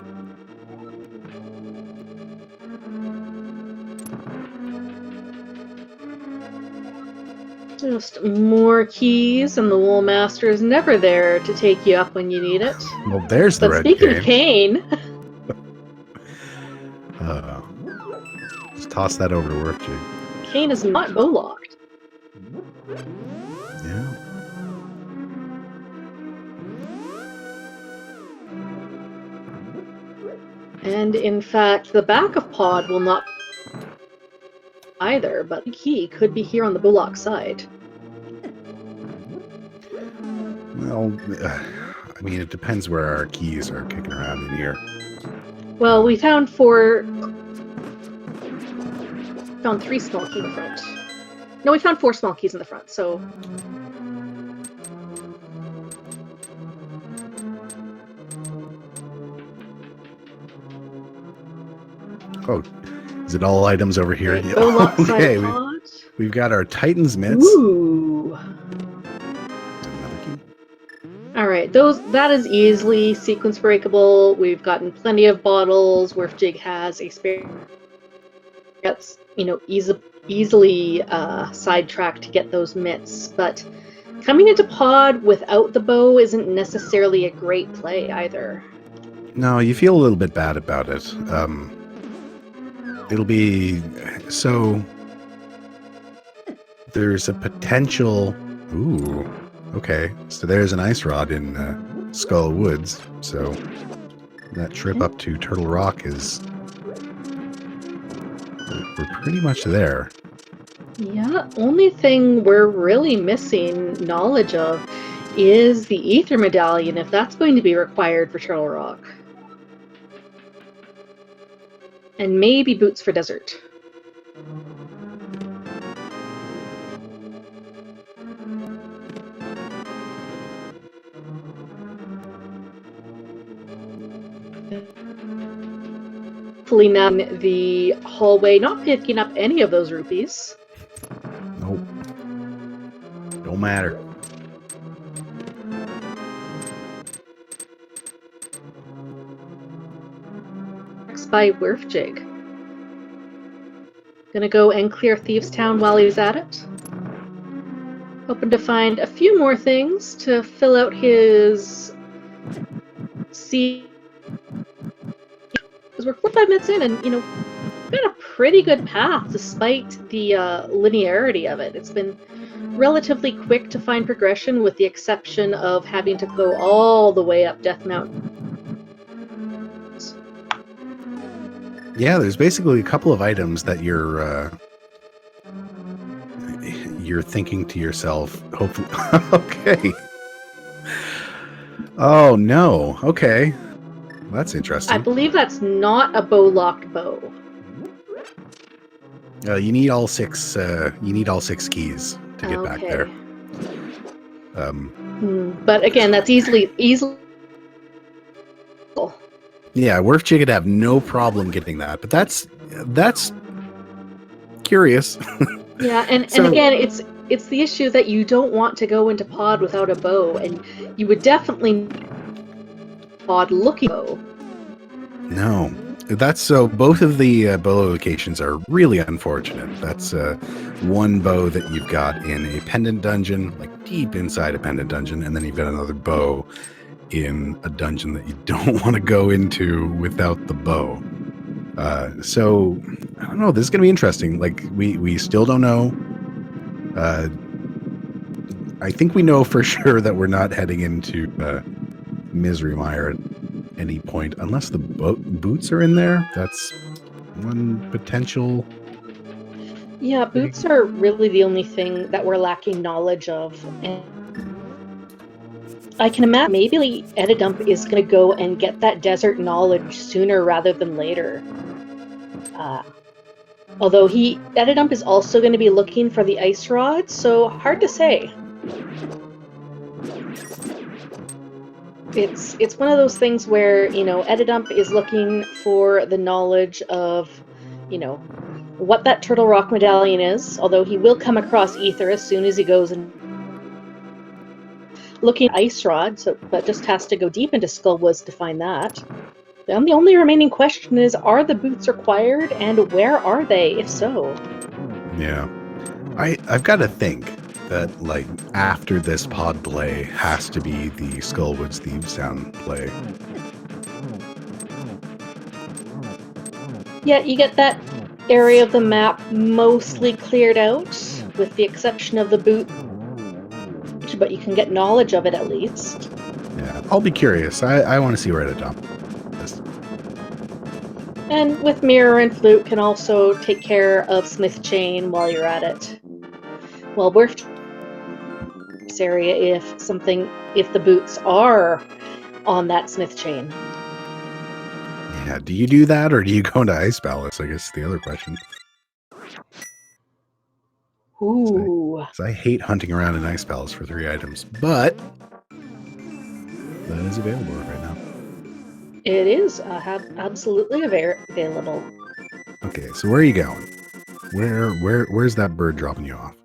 Just more keys, and the Woolmaster is never there to take you up when you need it. Well, there's the red cane. Speaking of cane... just toss that over to werfjig. Cane is not bow-locked. Yeah. And in fact, the back of pod will not either, but the key could be here on the Bullock side. Well, I mean, it depends where our keys are kicking around in here. Well, we found 3 small keys in the front. No, we found 4 small keys in the front, so... Oh, is it all items over here? Okay, bow lock Okay, side pod. we've got our Titan's mitts. Ooh. Another key. All right, that is easily sequence breakable. We've gotten plenty of bottles. werfjig has a spare that's easily sidetracked to get those mitts, but coming into pod without the bow isn't necessarily a great play either. No, you feel a little bit bad about it. It'll be so. There's a potential. Ooh, okay. So there's an ice rod in Skull Woods. So that trip up to Turtle Rock is. We're pretty much there. Yeah, only thing we're really missing knowledge of is the Ether Medallion, if that's going to be required for Turtle Rock. And maybe boots for desert. Hopefully now in the hallway, not picking up any of those rupees. Nope. Don't matter. By werfjig. Gonna go and clear Thieves Town while he's at it. Hoping to find a few more things to fill out his sea. Because we're 45 minutes in, and we've got a pretty good path despite the linearity of it. It's been relatively quick to find progression, with the exception of having to go all the way up Death Mountain. Yeah, there's basically a couple of items that you're thinking to yourself, hopefully. Okay. Oh no. Okay. That's interesting. I believe that's not a bow-locked bow. You need all 6. You need all 6 keys to get back there. But again, that's easily. Yeah, werfjig would have no problem getting that, but that's curious. Yeah, and again, it's the issue that you don't want to go into pod without a bow, and you would definitely pod looking bow. No, that's so. Both of the bow locations are really unfortunate. That's one bow that you've got in a pendant dungeon, like deep inside a pendant dungeon, and then you've got another bow in a dungeon that you don't want to go into without the bow. So I don't know. This is going to be interesting. Like we still don't know. I think we know for sure that we're not heading into Misery Mire at any point, unless the boots are in there. That's one potential. Yeah, boots are really the only thing that we're lacking knowledge of. And I can imagine maybe eddaump is going to go and get that desert knowledge sooner rather than later. Although eddaump is also going to be looking for the ice rod, so hard to say. It's one of those things where, eddaump is looking for the knowledge of, what that Turtle Rock medallion is, although he will come across ether as soon as he goes and looking at ice rod, but just has to go deep into Skullwoods to find that. Then the only remaining question is, are the boots required, and where are they, if so? Yeah. I've got to think that, like, after this pod play has to be the Skullwoods Thieves Town play. Yeah, you get that area of the map mostly cleared out, with the exception of the boot, but you can get knowledge of it at least. Yeah, I'll be curious. I want to see where eddaump is. And with Mirror and Flute can also take care of Smith Chain while you're at it. Well, werfjig this area if the boots are on that smith chain. Yeah, do you do that, or do you go into Ice Palace? I guess is the other question. Ooh. So I hate hunting around in Ice Palace for 3 items, but that is available right now. It is absolutely available. Okay, so where are you going? Where's that bird dropping you off?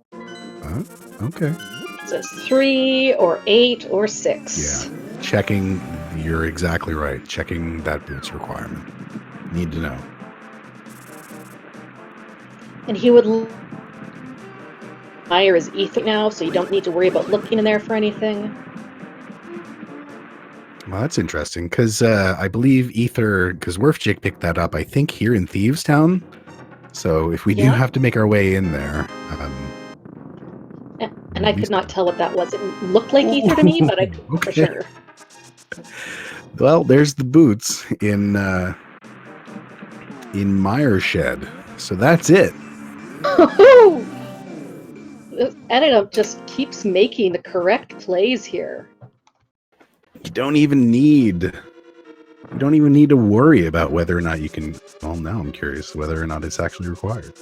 Okay. It says 3 or 8 or 6. Yeah, checking. You're exactly right. Checking that boots requirement. Need to know. And he would hire his ether now, so you don't need to worry about looking in there for anything. Well, that's interesting, because I believe Ether, because werfjig picked that up, I think, here in Thieves Town. So if we do have to make our way in there... and I could not tell what that was. It looked like Ether to me, but I couldn't for sure. Well, there's the boots in Meyer Shed. So that's it. Oh! Eddaump just keeps making the correct plays here. You don't even need to worry about whether or not you can. Well, now I'm curious whether or not it's actually required.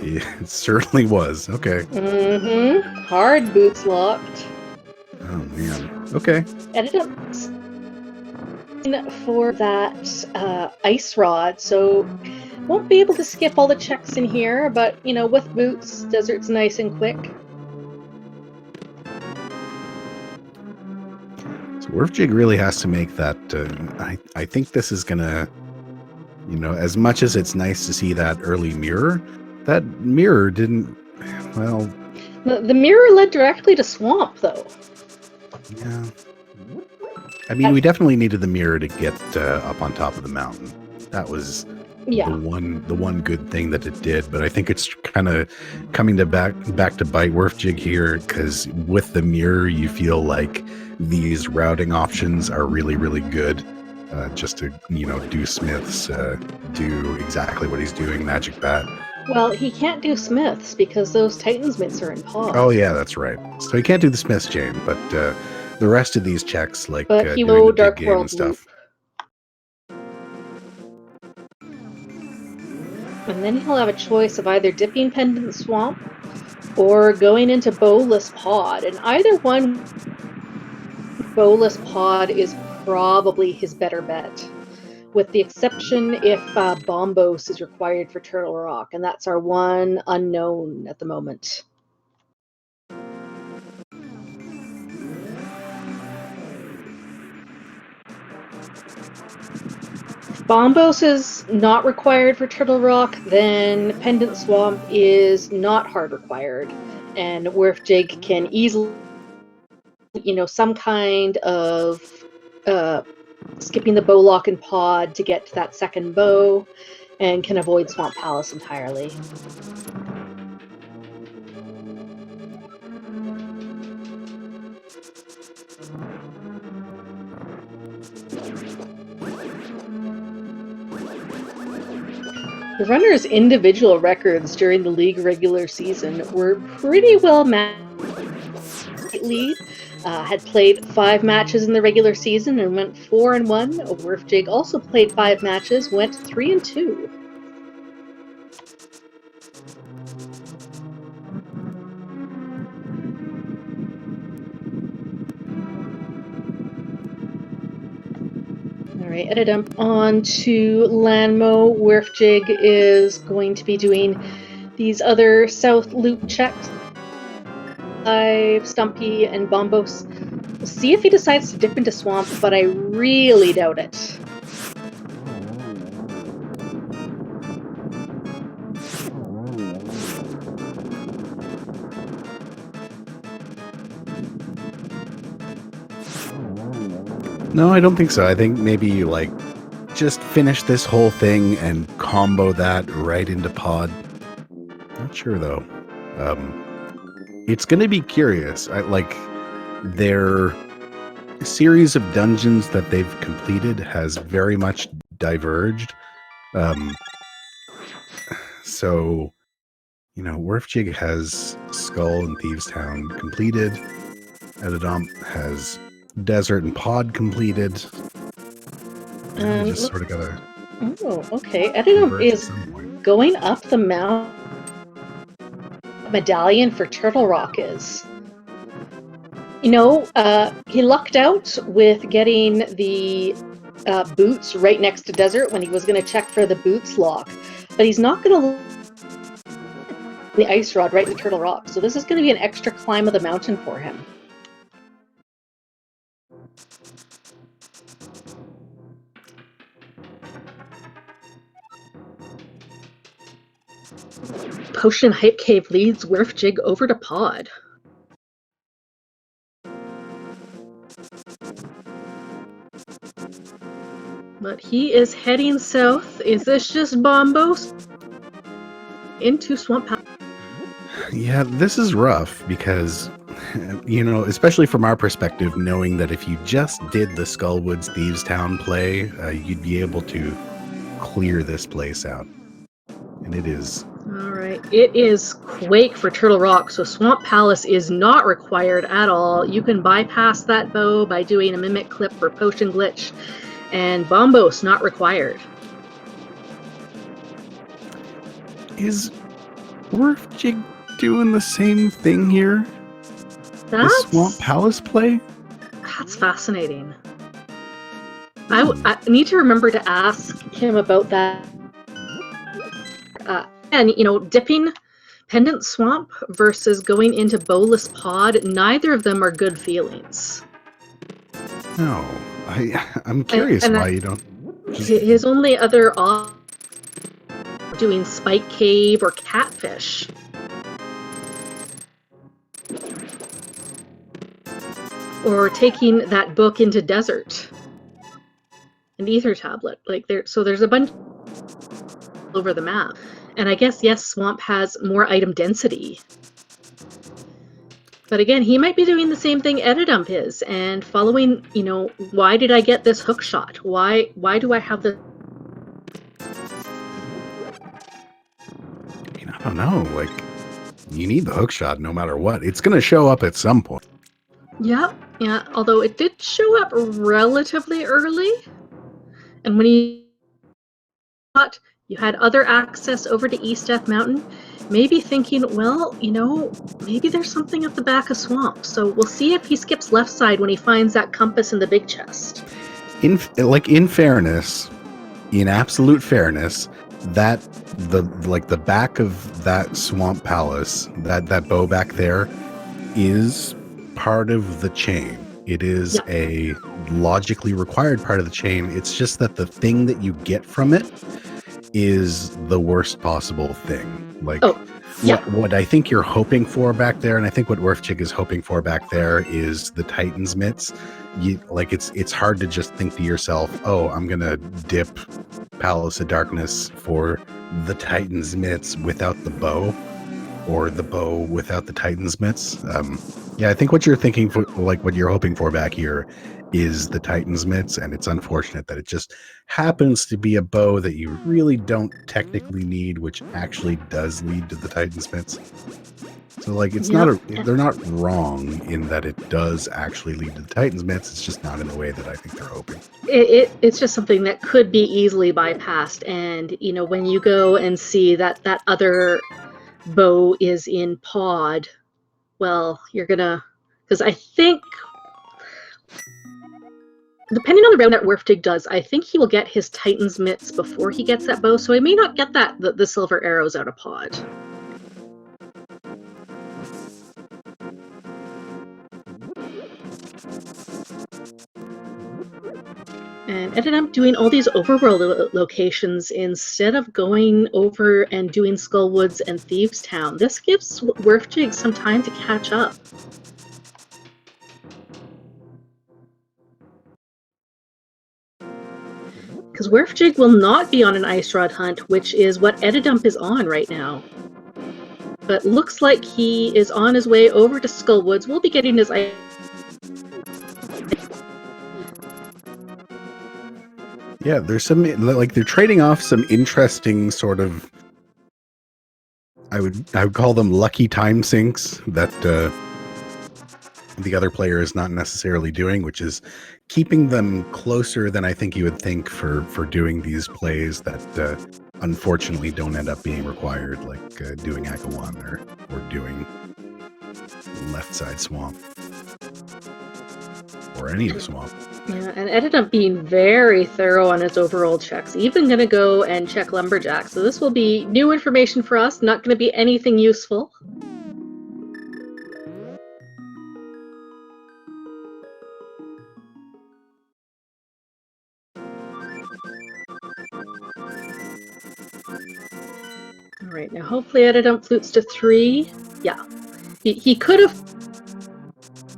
It certainly was. Okay. Mm-hmm. Hard boots locked. Oh man. Okay. Eddaump for that ice rod, so won't be able to skip all the checks in here, but you know, with boots, desert's nice and quick. So werfjig really has to make that. I think this is gonna, you know, as much as it's nice to see that early mirror, that mirror didn't. Well, the mirror led directly to swamp, though. Yeah. I mean, we definitely needed the mirror to get up on top of the mountain. That was the one good thing that it did. But I think it's kind of coming to back to bite werfjig here, because with the mirror, you feel like these routing options are really, really good. Just to, you know, do Smiths, do exactly what he's doing, Magic Bat. Well, he can't do Smiths because those Titans mitts are in pod. Oh yeah, that's right. So he can't do the Smiths chain, but the rest of these checks, like but he doing will the Dark big game World and stuff. And then he'll have a choice of either dipping Pendant Swamp or going into Bowless Pod. And either one, Bowless Pod is probably his better bet, with the exception if Bombos is required for Turtle Rock, and that's our one unknown at the moment. If Bombos is not required for Turtle Rock, then Pendant Swamp is not hard required, and werfjig can easily, you know, some kind of skipping the bow lock and pod to get to that second bow, and can avoid Swamp Palace entirely. The runners' individual records during the league regular season were pretty well matched. Lead had played 5 matches in the regular season and went 4-1. werfjig also played 5 matches, went 3-2. All right, eddaump on to Landmo. werfjig is going to be doing these other south loop checks. Stumpy and Bombos. We'll see if he decides to dip into Swamp, but I really doubt it. No, I don't think so. I think maybe you like just finish this whole thing and combo that right into pod. Not sure though. It's going to be curious. Their series of dungeons that they've completed has very much diverged. so, werfjig has Skull and Thieves Town completed. eddaump has Desert and Pod completed. And we just sort of gotta. Oh, okay. eddaump is going up the mount. Medallion for Turtle Rock is. He lucked out with getting the boots right next to Desert when he was going to check for the boots lock, but he's not going to the ice rod right in Turtle Rock. So this is going to be an extra climb of the mountain for him. Potion Hype Cave leads werfjig over to Pod. But he is heading south. Is this just Bombos? Into Swamp Palace. Yeah, this is rough because, especially from our perspective, knowing that if you just did the Skullwoods Thieves Town play, you'd be able to clear this place out. And it is. All right. It is Quake for Turtle Rock, so Swamp Palace is not required at all. You can bypass that bow by doing a Mimic Clip for Potion Glitch, and Bombos not required. Is werfjig doing the same thing here? The Swamp Palace play? That's fascinating. I need to remember to ask him about that. And, dipping Pendant Swamp versus going into Bowless Pod, neither of them are good feelings. No. I'm curious why you don't. His only other option doing Spike Cave or Catfish. Or taking that book into Desert. An Ether Tablet. So there's a bunch over the map. And I guess, yes, Swamp has more item density. But again, he might be doing the same thing eddaump is, and following, why did I get this hook shot? Why do I have the... I don't know, you need the hook shot no matter what. It's going to show up at some point. Yeah, although it did show up relatively early. And when he thought you had other access over to East Death Mountain, maybe thinking, well, maybe there's something at the back of Swamp. So we'll see if he skips left side when he finds that compass in the big chest. In fairness, in absolute fairness, that the back of that Swamp Palace, that bow back there, is part of the chain. It is a logically required part of the chain. It's just that the thing that you get from it is the worst possible thing. What I think you're hoping for back there, and I think what werfjig is hoping for back there, is the Titan's Mitts. It's hard to just think to yourself, oh, I'm gonna dip Palace of Darkness for the Titan's Mitts without the bow, or the bow without the Titan's Mitts. I think what you're thinking for, what you're hoping for back here, is the Titan's Mitts, and it's unfortunate that it just happens to be a bow that you really don't technically need, which actually does lead to the Titan's Mitts. So they're not wrong in that it does actually lead to the Titan's Mitts. It's just not in the way that I think they're hoping. It's just something that could be easily bypassed, and when you go and see that other bow is in Pod, well, you're gonna, because I think, depending on the round that werfjig does, I think he will get his Titan's Mitts before he gets that bow, so he may not get the silver arrows out of Pod. And eddaump doing all these overworld locations instead of going over and doing Skullwoods and Thieves Town. This gives werfjig some time to catch up. Because werfjig will not be on an ice rod hunt, which is what eddaump is on right now. But looks like he is on his way over to Skullwoods. We'll be getting his ice. Yeah, there's some, they're trading off some interesting sort of I would call them lucky time sinks that the other player is not necessarily doing, which is keeping them closer than I think you would think for doing these plays that unfortunately don't end up being required, like doing Aka 1 or doing left side swamp or any of the swamp. Yeah, and ended up being very thorough on its overall checks. Even going to go and check Lumberjack. So this will be new information for us, not going to be anything useful. All right, now hopefully eddaump flutes to 3. Yeah, he could have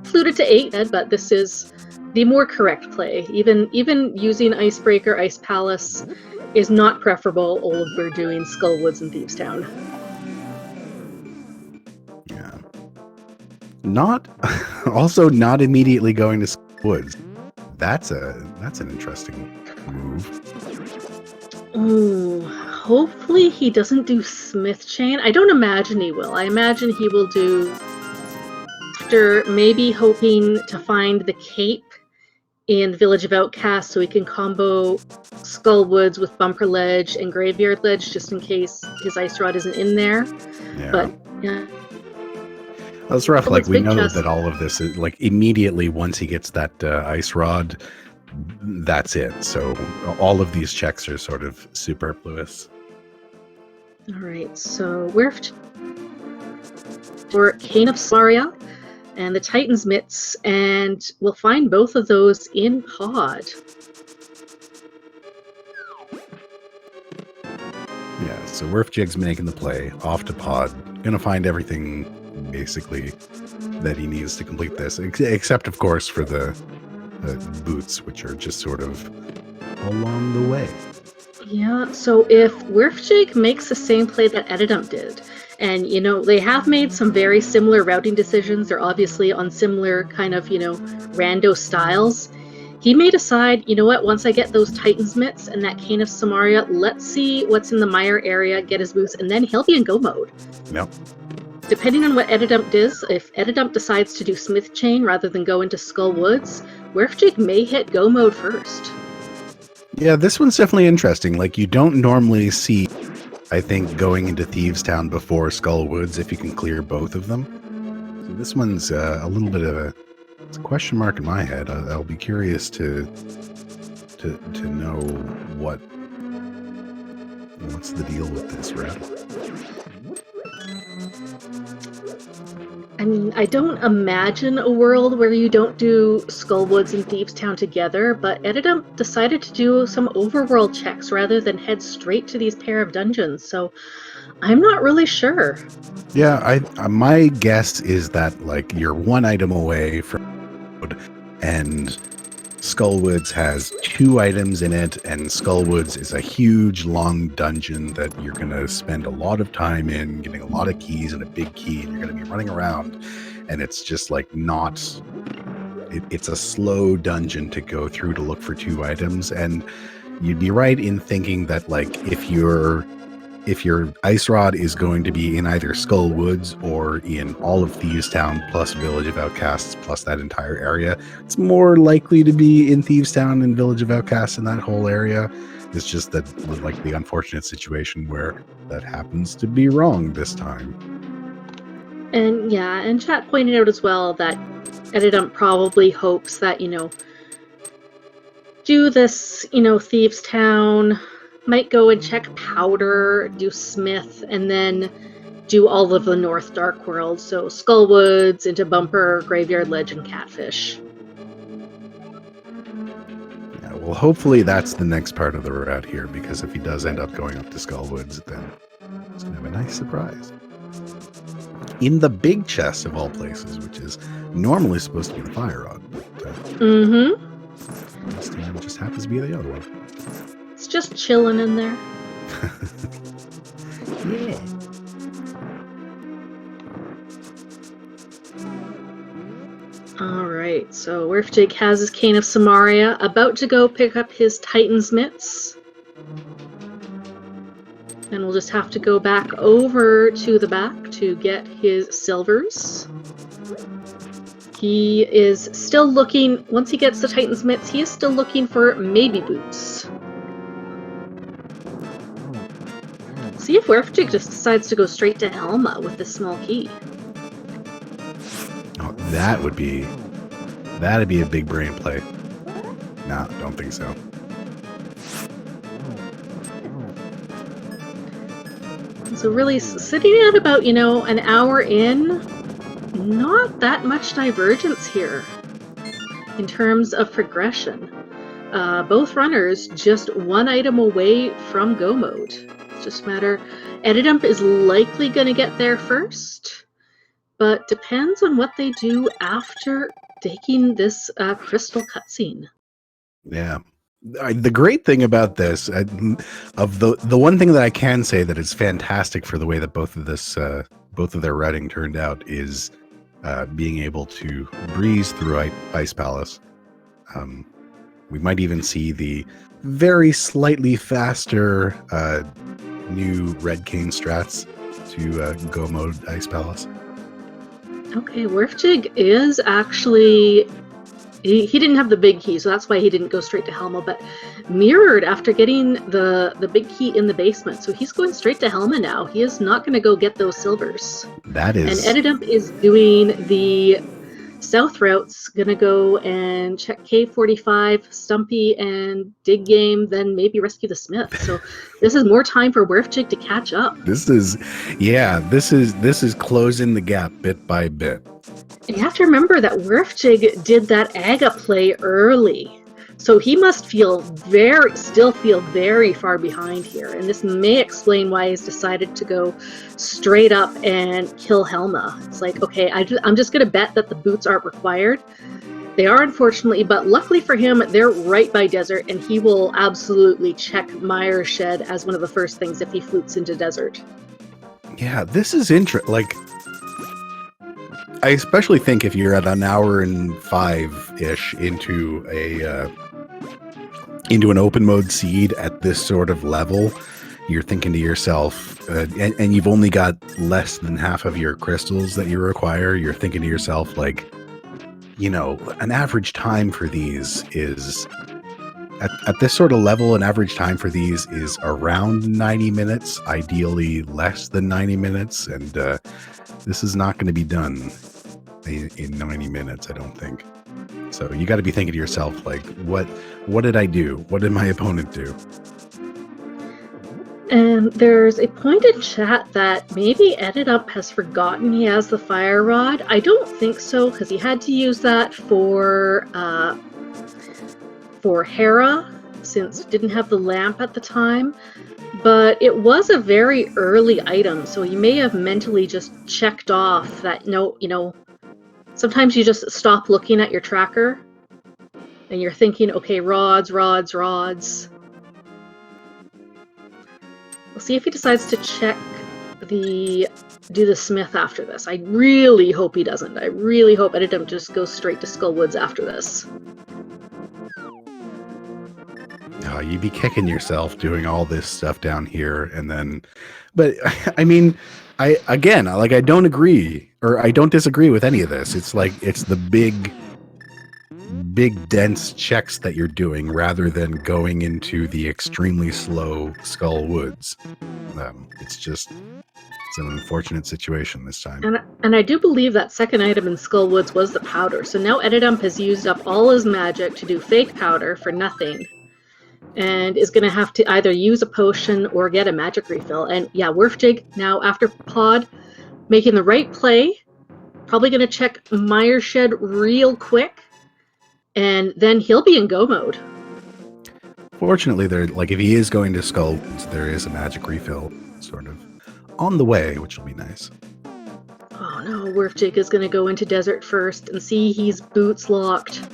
fluted to 8, but this is the more correct play. Even using Icebreaker, Ice Palace is not preferable over doing Skullwoods and Thievestown. Yeah. Also not immediately going to Skullwoods. That's an interesting move. Ooh, hopefully he doesn't do Smith Chain. I don't imagine he will. I imagine he will do after, maybe hoping to find the cape in Village of Outcasts so he can combo Skullwoods with Bumper Ledge and Graveyard Ledge just in case his Ice Rod isn't in there. Yeah. But yeah. That's rough. Like, we know that all of this is, like, immediately once he gets that Ice Rod, that's it. So all of these checks are sort of superfluous. All right, so we're for Cane of Samaria and the Titan's Mitts, and we'll find both of those in pod. Yeah, so werfjig's making the play off to pod. Gonna find everything basically that he needs to complete this, except of course for the boots, which are just sort of along the way. Yeah, so if werfjig makes the same play that eddaump did, and you know they have made some very similar routing decisions, they're obviously on similar kind of, you know, rando styles, he may decide, you know what, once I get those Titan's Mitts and that Cane of Samaria, let's see what's in the mire area, get his boots, and then he'll be in go mode. Yep. Depending on what eddaump does, if eddaump decides to do Smith Chain rather than go into Skullwoods, werfjig may hit go mode first. Yeah, this one's definitely interesting. Like, you don't normally see, I think, going into Thievestown before Skullwoods if you can clear both of them. So this one's a little bit of it's a question mark in my head. I'll be curious to know what's the deal with this route. I mean, I don't imagine a world where you don't do Skullwoods and Thievestown together, but eddaump decided to do some overworld checks rather than head straight to these pair of dungeons, so I'm not really sure. Yeah, my guess is that, like, you're one item away from, and Skullwoods has 2 items in it, and Skullwoods is a huge, long dungeon that you're going to spend a lot of time in, getting a lot of keys and a big key, and you're going to be running around, and it's just like it's a slow dungeon to go through to look for 2 items, and you'd be right in thinking that, like, if your Ice Rod is going to be in either Skullwoods or in all of Thievestown plus Village of Outcasts plus that entire area, it's more likely to be in Thievestown and Village of Outcasts in that whole area. It's just that, like, the unfortunate situation where that happens to be wrong this time. And yeah, and chat pointed out as well that eddaump probably hopes that, you know, do this, you know, Thievestown, might go and check Powder, do Smith, and then do all of the North Dark World. So Skullwoods into Bumper, Graveyard Ledge, and Catfish. Yeah, well, hopefully that's the next part of the route here, because if he does end up going up to Skullwoods, then it's going to have a nice surprise. In the big chest of all places, which is normally supposed to be the Fire Rod. But, this time it just happens to be the other one. It's just chilling in there. Yeah. Alright, so werfjig has his Cane of Samaria, about to go pick up his Titan's Mitts. And we'll just have to go back over to the back to get his silvers. He is still looking, once he gets the Titan's mitts, he is still looking for maybe boots. See if werfjig just decides to go straight to Helma with this small key. Oh, that'd be a big brain play. No, don't think so. So really sitting at about, an hour in, not that much divergence here in terms of progression. Both runners just one item away from go mode. It's just a matter, eddaump is likely going to get there first, but depends on what they do after taking this crystal cutscene. Yeah. The great thing about this, of the one thing that I can say that is fantastic for the way that both of their writing turned out is being able to breeze through Ice Palace. We might even see the very slightly faster new Red Cane strats to go mode Ice Palace. Okay, werfjig is actually... He didn't have the big key, so that's why he didn't go straight to Helma, but mirrored after getting the big key in the basement. So he's going straight to Helma now. He is not going to go get those silvers. That is... And eddaump is doing the south routes, going to go and check K45, Stumpy, and Dig Game, then maybe rescue the Smith. So this is more time for werfjig to catch up. This is closing the gap bit by bit. And you have to remember that werfjig did that Aga play early. So he must still feel very far behind here. And this may explain why he's decided to go straight up and kill Helma. It's like, okay, I'm just going to bet that the boots aren't required. They are, unfortunately, but luckily for him, they're right by desert, and he will absolutely check Meyer's shed as one of the first things if he flutes into desert. Yeah, this is interesting. Like, I especially think if you're at an hour and 5-ish into an open mode seed at this sort of level, you're thinking to yourself, and you've only got less than half of your crystals that you require, you're thinking to yourself, like, an average time for these is, at this sort of level, an average time for these is around 90 minutes, ideally less than 90 minutes, and this is not going to be done in 90 minutes, I don't think. So you got to be thinking to yourself, like, what did I do? What did my opponent do? And there's a point in chat that maybe eddaump has forgotten he has the fire rod. I don't think so, because he had to use that for Hera, since he didn't have the lamp at the time. But it was a very early item, so you may have mentally just checked off that, sometimes you just stop looking at your tracker and you're thinking, okay, rods. We'll see if he decides to do the Smith after this. I really hope he doesn't. I really hope eddaump just goes straight to Skullwoods after this. Oh, you'd be kicking yourself doing all this stuff down here, and then, but I mean, I don't agree, or I don't disagree with any of this. It's like, it's the big dense checks that you're doing rather than going into the extremely slow Skull Woods. It's an unfortunate situation this time. And I do believe that second item in Skull Woods was the powder. So now eddaump has used up all his magic to do fake powder for nothing, and is going to have to either use a potion or get a magic refill. And yeah, werfjig now, after pod, making the right play, probably going to check Meyer's shed real quick, and then he'll be in go mode. Fortunately, if he is going to Skullwoods, there is a magic refill sort of on the way, which will be nice. Oh no, werfjig is going to go into desert first and see he's boots locked.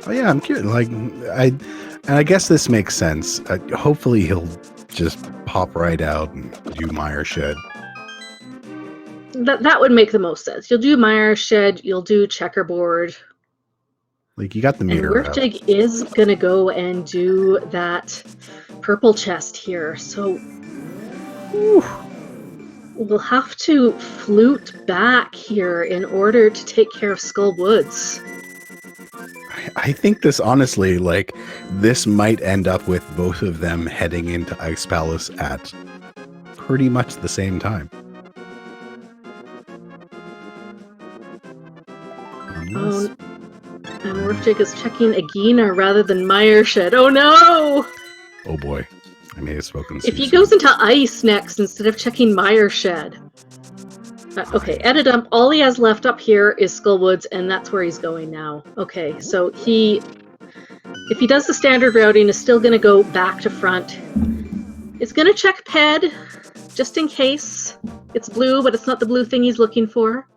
Oh yeah, I'm curious. I guess this makes sense. Hopefully, he'll just pop right out and do Meyer's shed. That would make the most sense. You'll do Meyer's shed. You'll do checkerboard. Like, you got the mirror. And werfjig is gonna go and do that purple chest here, so we'll have to flute back here in order to take care of Skull Woods. I think this, honestly, like, this might end up with both of them heading into Ice Palace at pretty much the same time. Oh, and werfjig is checking Agina rather than Meyershed. Oh no! Oh boy, I may have spoken. If he goes into ice next instead of checking Meyershed. Okay, eddaump, all he has left up here is Skullwoods, and that's where he's going now. Okay, so if he does the standard routing, is still going to go back to front. It's going to check Ped, just in case. It's blue, but it's not the blue thing he's looking for.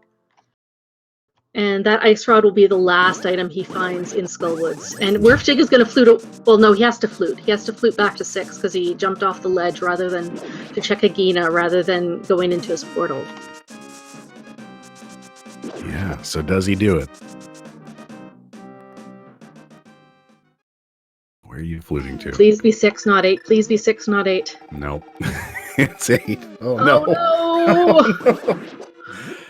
And that ice rod will be the last item he finds in Skullwoods. And werfjig is going to flute. Well, no, he has to flute. He has to flute back to 6 because he jumped off the ledge rather than to check Agina rather than going into his portal. Yeah, so does he do it? Where are you fluting to? Please be 6, not 8. Please be 6, not 8. Nope. It's 8. Oh, no. Oh, no.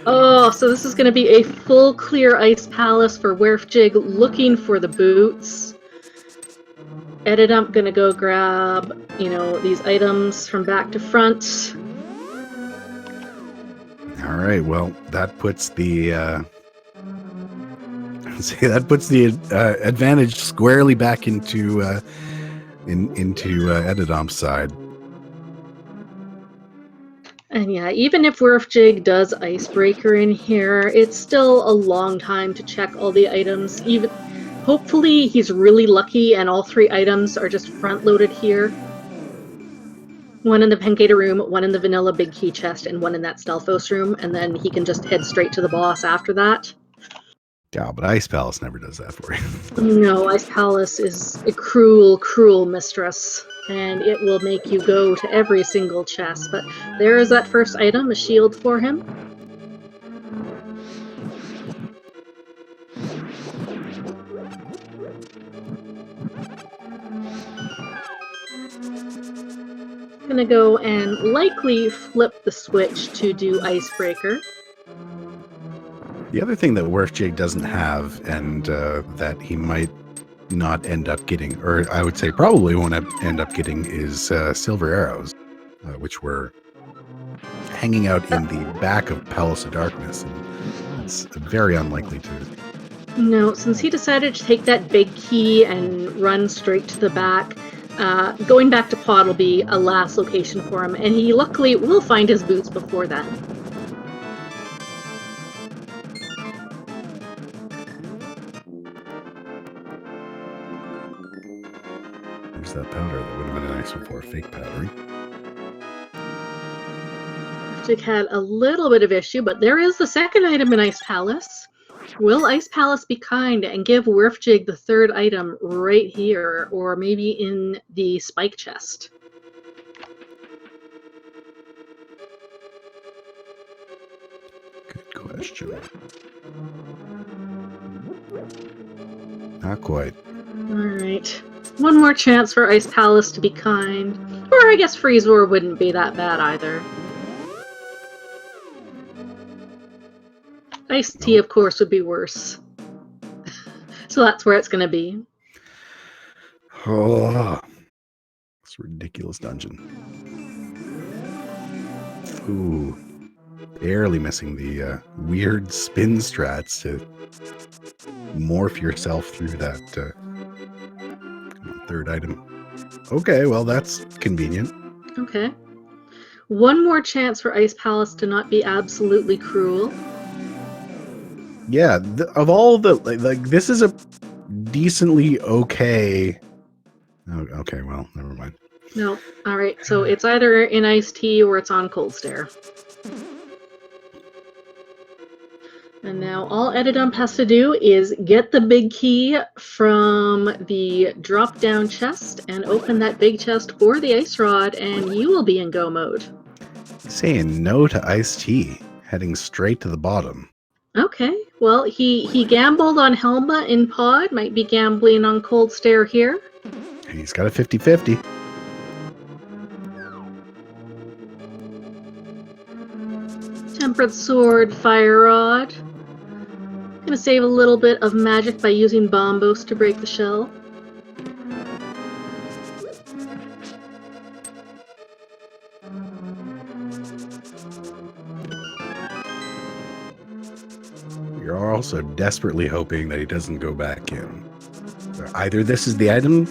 Oh, so this is going to be a full clear Ice Palace for werfjig looking for the boots. eddaump going to go grab, these items from back to front. All right, well, that puts the advantage squarely back into eddaump's side. And yeah, even if werfjig does Icebreaker in here, it's still a long time to check all the items. Hopefully he's really lucky and all 3 items are just front-loaded here. 1 in the Pengator room, 1 in the vanilla big key chest, and 1 in that Stelphos room, and then he can just head straight to the boss after that. Yeah, but Ice Palace never does that for you. No, Ice Palace is a cruel, cruel mistress, and it will make you go to every single chest. But there is that first item, a shield for him. Gonna go and likely flip the switch to do Icebreaker. The other thing that werfjig doesn't have, and that he might not end up getting, or I would say probably won't end up getting, is silver arrows, which were hanging out in the back of Palace of Darkness. And it's very unlikely to. No, since he decided to take that big key and run straight to the back, going back to Pod will be a last location for him, and he luckily will find his boots before that. There's that powder that would have been nice before a fake powdering. werfjig had a little bit of issue, but there is the second item in Ice Palace. Will Ice Palace be kind and give werfjig the third item right here, or maybe in the spike chest? Good question. Not quite. Alright. One more chance for Ice Palace to be kind. Or I guess Freeze War wouldn't be that bad either. Iced Tea, of course, would be worse. So that's where it's going to be. Oh, it's a ridiculous dungeon. Ooh, barely missing the weird spin strats to morph yourself through that third item. Okay, well, that's convenient. Okay. One more chance for Ice Palace to not be absolutely cruel. Yeah, of all the like, this is a decently okay. Oh, okay, well, never mind. No. All right. So it's either in Iced Tea or it's on Cold Stare. And now all eddaump has to do is get the big key from the drop-down chest and open that big chest for the ice rod, and you will be in go mode. Saying no to iced tea, heading straight to the bottom. Okay. Well, he gambled on Helma in Pod, might be gambling on Cold Stare here. He's got a 50-50. Tempered Sword, Fire Rod. Gonna save a little bit of magic by using Bombos to break the shell. You're also desperately hoping that he doesn't go back in. Either this is the item,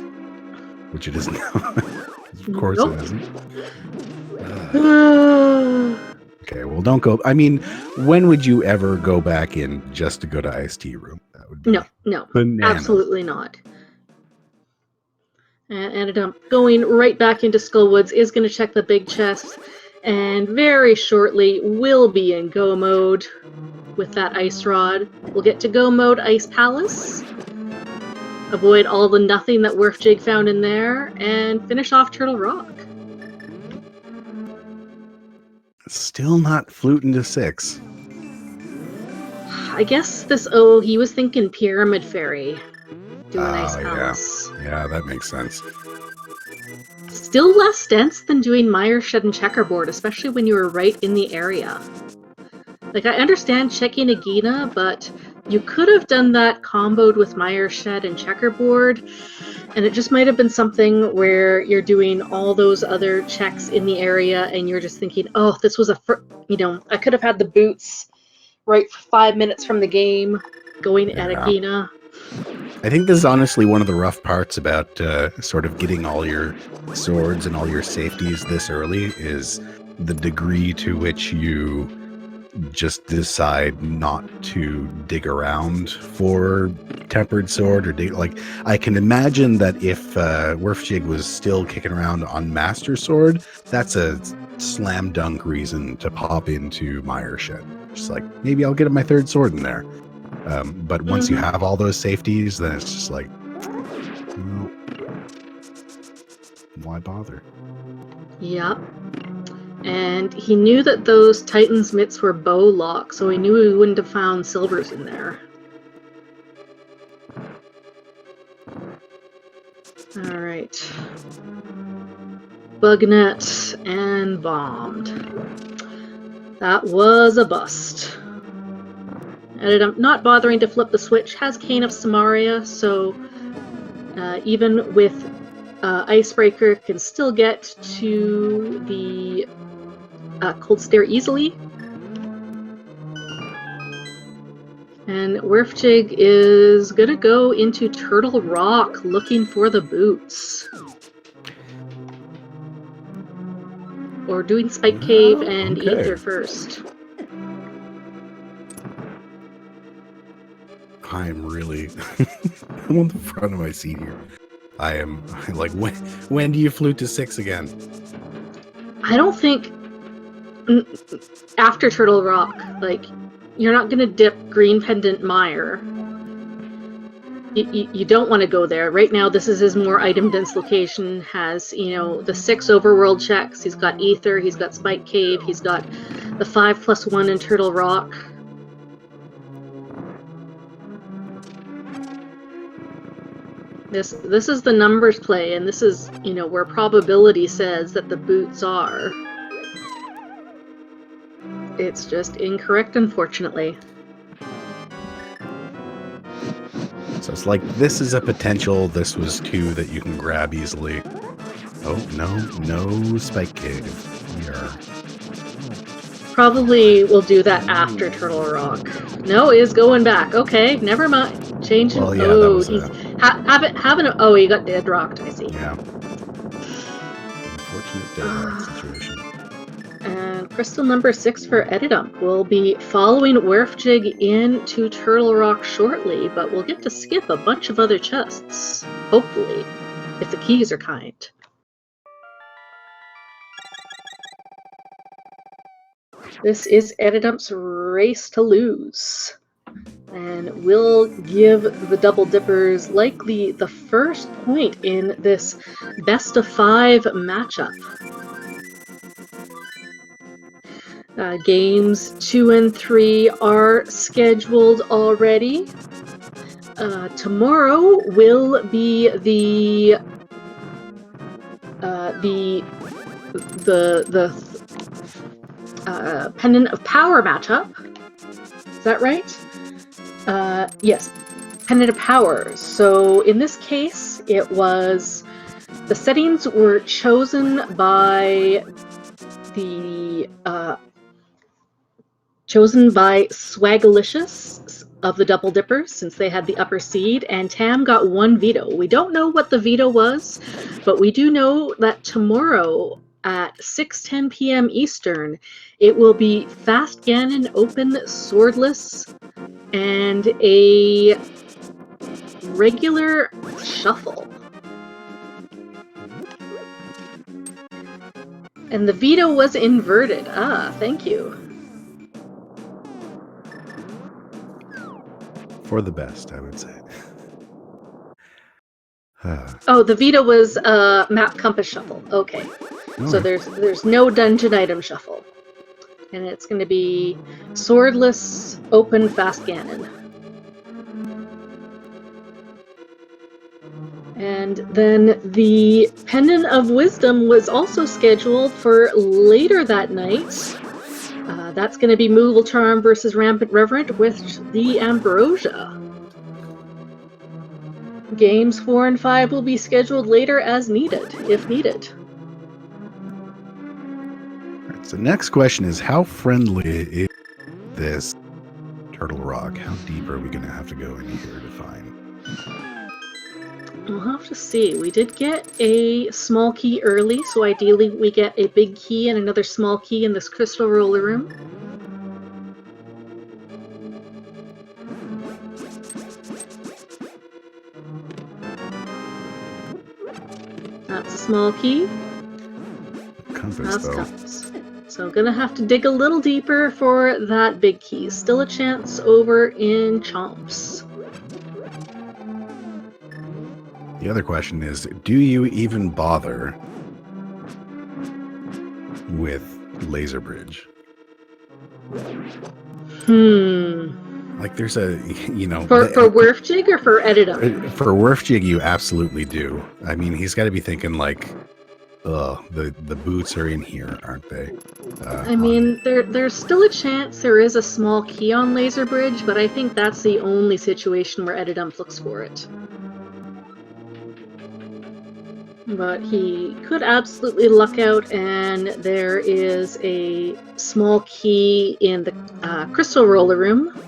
which it isn't. Of course Nope. it isn't. Okay, well, don't go. I mean, when would you ever go back in just to go to iced tea room? That would be no, bananas. absolutely not. And going right back into Skullwoods is going to check the big chest, and very shortly will be in go mode with that ice rod. We'll get to go mode Ice Palace, avoid all the nothing that werfjig found in there, and finish off Turtle Rock. Still not fluting to 6. I guess he was thinking Pyramid Fairy. Do an Ice Palace. Yeah, that makes sense. Still less dense than doing Mire Shed and Checkerboard, especially when you were right in the area. Like, I understand checking Agina, but you could have done that comboed with Mire Shed and Checkerboard, and it just might have been something where you're doing all those other checks in the area, and you're just thinking, oh, this was I could have had the boots right 5 minutes from the game going at Agina. I think this is honestly one of the rough parts about sort of getting all your swords and all your safeties this early is the degree to which you just decide not to dig around for tempered sword or I can imagine that if werfjig was still kicking around on master sword, that's a slam dunk reason to pop into Mire Shed. Just like, maybe I'll get my third sword in there. But once you have all those safeties, then it's just like, well, why bother? Yep. And he knew that those Titan's mitts were bow locked, so he knew he wouldn't have found silvers in there. Alright. Bugnet and bombed. That was a bust. Ended up not bothering to flip the switch, has Cane of Samaria, so even with Icebreaker can still get to the Cold Stare easily. And werfjig is gonna go into Turtle Rock looking for the boots. Or doing Spike Cave and Ether first. I'm really I'm on the front of my seat here. I am like, when do you flute to 6 again? I don't think after Turtle Rock, like, you're not gonna dip Green Pendant Mire. You don't want to go there. Right now, this is his more item dense location, has, the 6 overworld checks, he's got Ether, he's got Spike Cave, he's got the 5+1 in Turtle Rock. This is the numbers play, and this is, where probability says that the boots are. It's just incorrect, unfortunately. So it's like, this is a potential, this was 2 that you can grab easily. Oh, no Spike Cave. We are... Probably will do that after Turtle Rock. No, is going back. Okay, never mind. Changing. Well, yeah, oh, that was oh, he got dead rocked. I see. Yeah. Unfortunate dead rock situation. And crystal number 6 for eddaump will be following werfjig into Turtle Rock shortly, but we'll get to skip a bunch of other chests, hopefully, if the keys are kind. This is eddaump's race to lose. And we'll give the Double Dippers likely the first point in this best of 5 matchup. Games 2 and 3 are scheduled already. Tomorrow will be the Pendant of Power matchup. Is that right? Yes. Pendant of Power. So in this case, it was the settings were chosen by Swagalicious of the Double Dippers, since they had the upper seed, and Tam got 1 veto. We don't know what the veto was, but we do know that tomorrow at 6:10 p.m. Eastern, it will be Fast Ganon Open Swordless and a regular shuffle. And the veto was inverted. Ah, thank you. For the best, I would say. Oh, the veto was map compass shuffle. Okay. So there's no dungeon item shuffle. And it's going to be swordless open Fast Ganon. And then the Pendant of Wisdom was also scheduled for later that night. That's going to be Moogle Charm versus Rampant Reverent with the Ambrosia. Games 4 and 5 will be scheduled later as needed, if needed. Right, so next question is, how friendly is this Turtle Rock? How deep are we going to have to go in here to find? We'll have to see. We did get a small key early, so ideally we get a big key and another small key in this crystal roller room. That's a small key. Compass, That's though. compass. So gonna have to dig a little deeper for that big key. Still a chance over in Chomps. The other question is, do you even bother with Laser Bridge? Like, there's a, you know... For werfjig or for eddaump? For werfjig, you absolutely do. I mean, he's got to be thinking, like, the boots are in here, aren't they? I mean, there's still a chance there is a small key on Laser Bridge, but I think that's the only situation where eddaump looks for it. But he could absolutely luck out, and there is a small key in the crystal roller room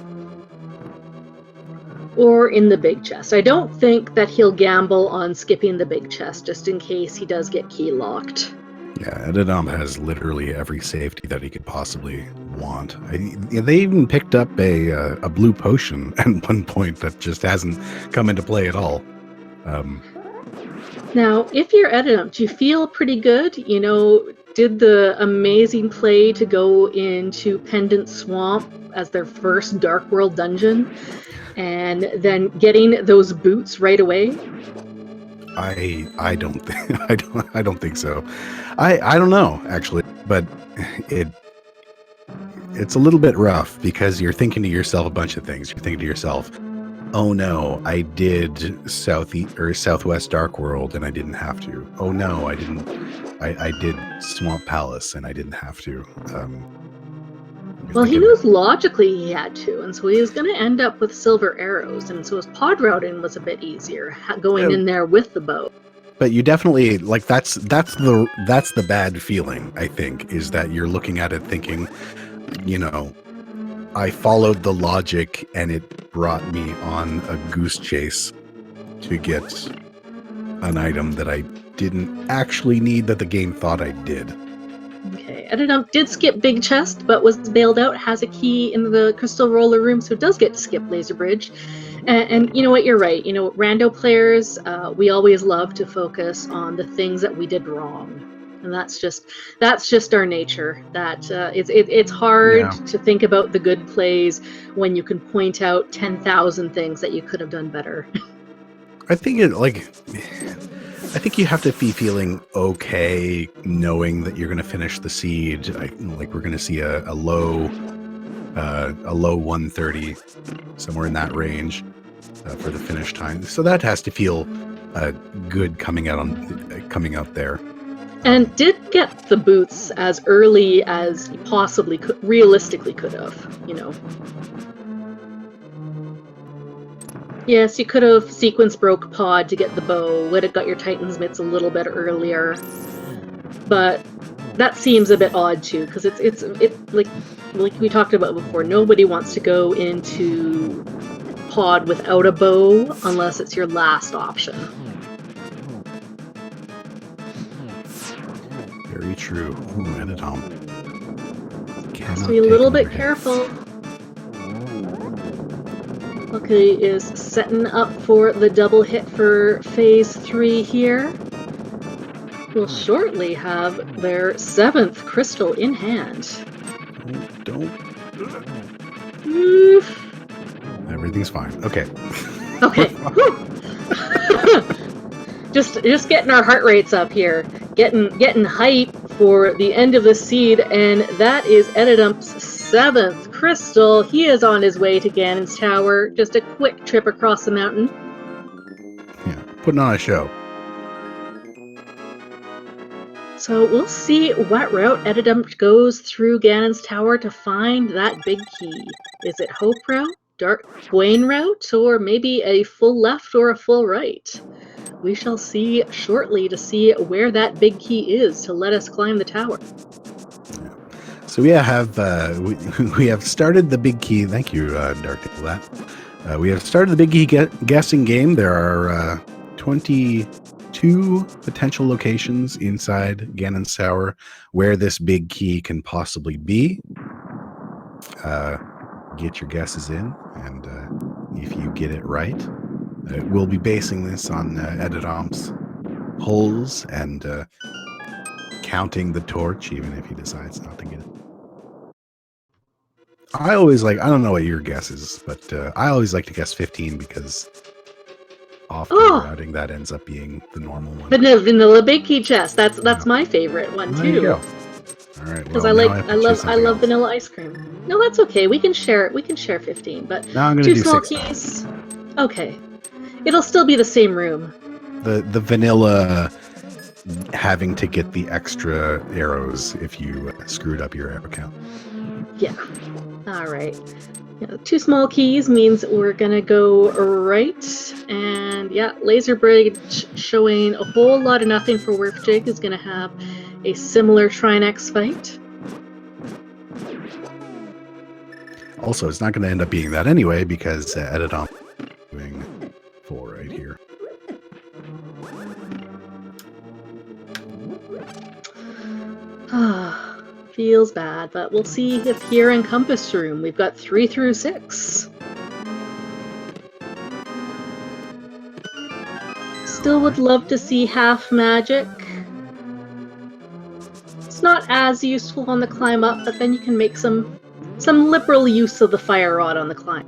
or in the big chest. I don't think that he'll gamble on skipping the big chest just in case he does get key locked. Yeah, eddaump has literally every safety that he could possibly want. They even picked up a blue potion at one point that just hasn't come into play at all. Now, if you're eddaump, do you feel pretty good? You know, did the amazing play to go into Pendant Swamp as their first Dark World dungeon, and then getting those boots right away? I don't think so. I don't know, actually, but it's a little bit rough because you're thinking to yourself a bunch of things. You're thinking to yourself, oh no, I did Southwest Dark World and I didn't have to. Oh no, I didn't. I did Swamp Palace and I didn't have to. Well, he knows logically he had to, and so he was going to end up with silver arrows, and so his pod routing was a bit easier, going in there with the bow. But you definitely, like, that's the bad feeling, I think, is that you're looking at it thinking, you know, I followed the logic and it brought me on a goose chase to get an item that I didn't actually need that the game thought I did. Okay, eddaump did skip big chest, but was bailed out, has a key in the crystal roller room, so does get to skip Laser Bridge. And you know what, you're right. You know, rando players, we always love to focus on the things that we did wrong. And that's just our nature. That it's hard to think about the good plays when you can point out 10,000 things that you could have done better. I think you have to be feeling okay knowing that you're going to finish the siege. Like we're going to see a low 130, somewhere in that range for the finish time. So that has to feel good coming out there. And did get the boots as early as you possibly could, realistically could have, you know. Yes, you could have sequence broke pod to get the bow, would have got your Titan's mitts a little bit earlier. But that seems a bit odd too, because it's like we talked about before, nobody wants to go into pod without a bow unless it's your last option. Very true. Ooh, eddaump. So be a little bit careful. Okay, is setting up for the double hit for phase 3 here. Will shortly have their 7th crystal in hand. Don't. Oof. Everything's fine. Okay. Okay. just getting our heart rates up here. Getting hype for the end of the seed, and that is Eddadump's 7th crystal. He is on his way to Ganon's Tower. Just a quick trip across the mountain. Yeah, putting on a show. So we'll see what route Eddadump goes through Ganon's Tower to find that big key. Is it Hope route, Dark Gwain route, or maybe a full left or a full right? We shall see shortly to see where that big key is to let us climb the tower. So we have started the big key. Thank you, Dark, for that. We have started the big key guessing game. There are 22 potential locations inside Ganon's Tower where this big key can possibly be. Get your guesses in, and if you get it right, we'll be basing this on Eddadump's holes and counting the torch, even if he decides not to get it. I don't know what your guess is, but I always like to guess 15 because often routing that ends up being the normal one. Vanilla big key chest. That's my favorite one too. There you go. All right. Because I love vanilla ice cream. No, that's okay. We can share it. We can share 15, but now I'm gonna 2 do small 6 keys. Okay. It'll still be the same room. The vanilla having to get the extra arrows if you screwed up your arrow count. Yeah. All right. 2 small keys means we're gonna go right, and yeah, Laser Bridge showing a whole lot of nothing for werfjig is gonna have a similar Shrine X fight. Also, it's not going to end up being that anyway because Eddaump doing 4 right here. Feels bad, but we'll see if here in Compass Room we've got 3 through 6. Still would love to see half magic. It's not as useful on the climb up, but then you can make some liberal use of the fire rod on the climb.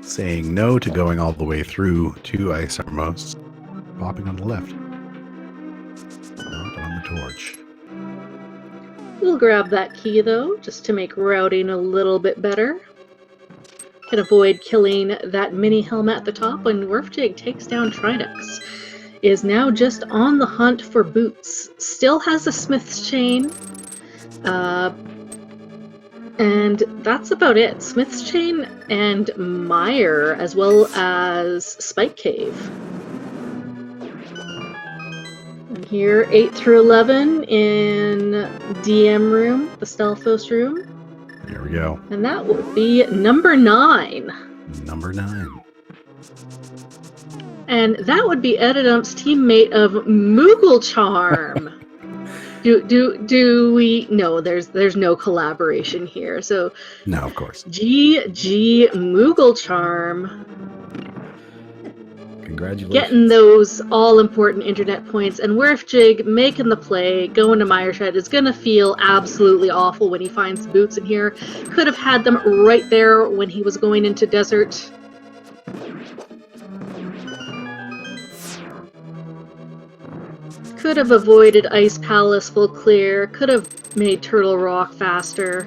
Saying no to going all the way through to Ice Armos, popping on the left. Not on the torch. We'll grab that key though, just to make routing a little bit better. Can avoid killing that mini helmet at the top when werfjig takes down Trinex. Is now just on the hunt for boots. Still has a smith's chain. And that's about it. Smith's Chain and Mire, as well as Spike Cave. And here, 8 through 11 in DM room, the Stelphos room. There we go. And that would be number 9. Number 9. And that would be Eddadump's teammate of Moogle Charm. Do we? No, there's no collaboration here. So no, of course. GG Moogle Charm. Congratulations. Getting those all-important internet points, and werfjig making the play, going to Mireshed is gonna feel absolutely awful when he finds boots in here. Could have had them right there when he was going into desert. Could have avoided Ice Palace full clear. Could have made Turtle Rock faster.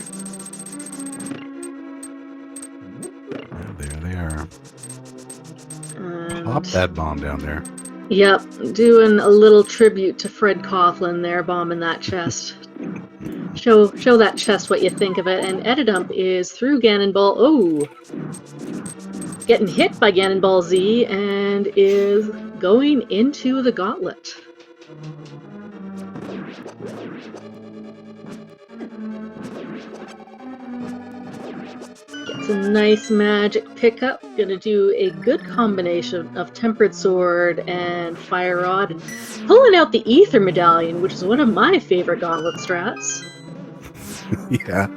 There they are. Pop that bomb down there. Yep, doing a little tribute to Fred Coughlin there, bombing that chest. Show that chest what you think of it. And eddaump is through Ganon Ball. Oh! Getting hit by Ganon Ball Z and is going into the gauntlet. Gets a nice magic pickup. Gonna do a good combination of Tempered Sword and Fire Rod. And pulling out the Ether Medallion, which is one of my favorite gauntlet strats. Yeah.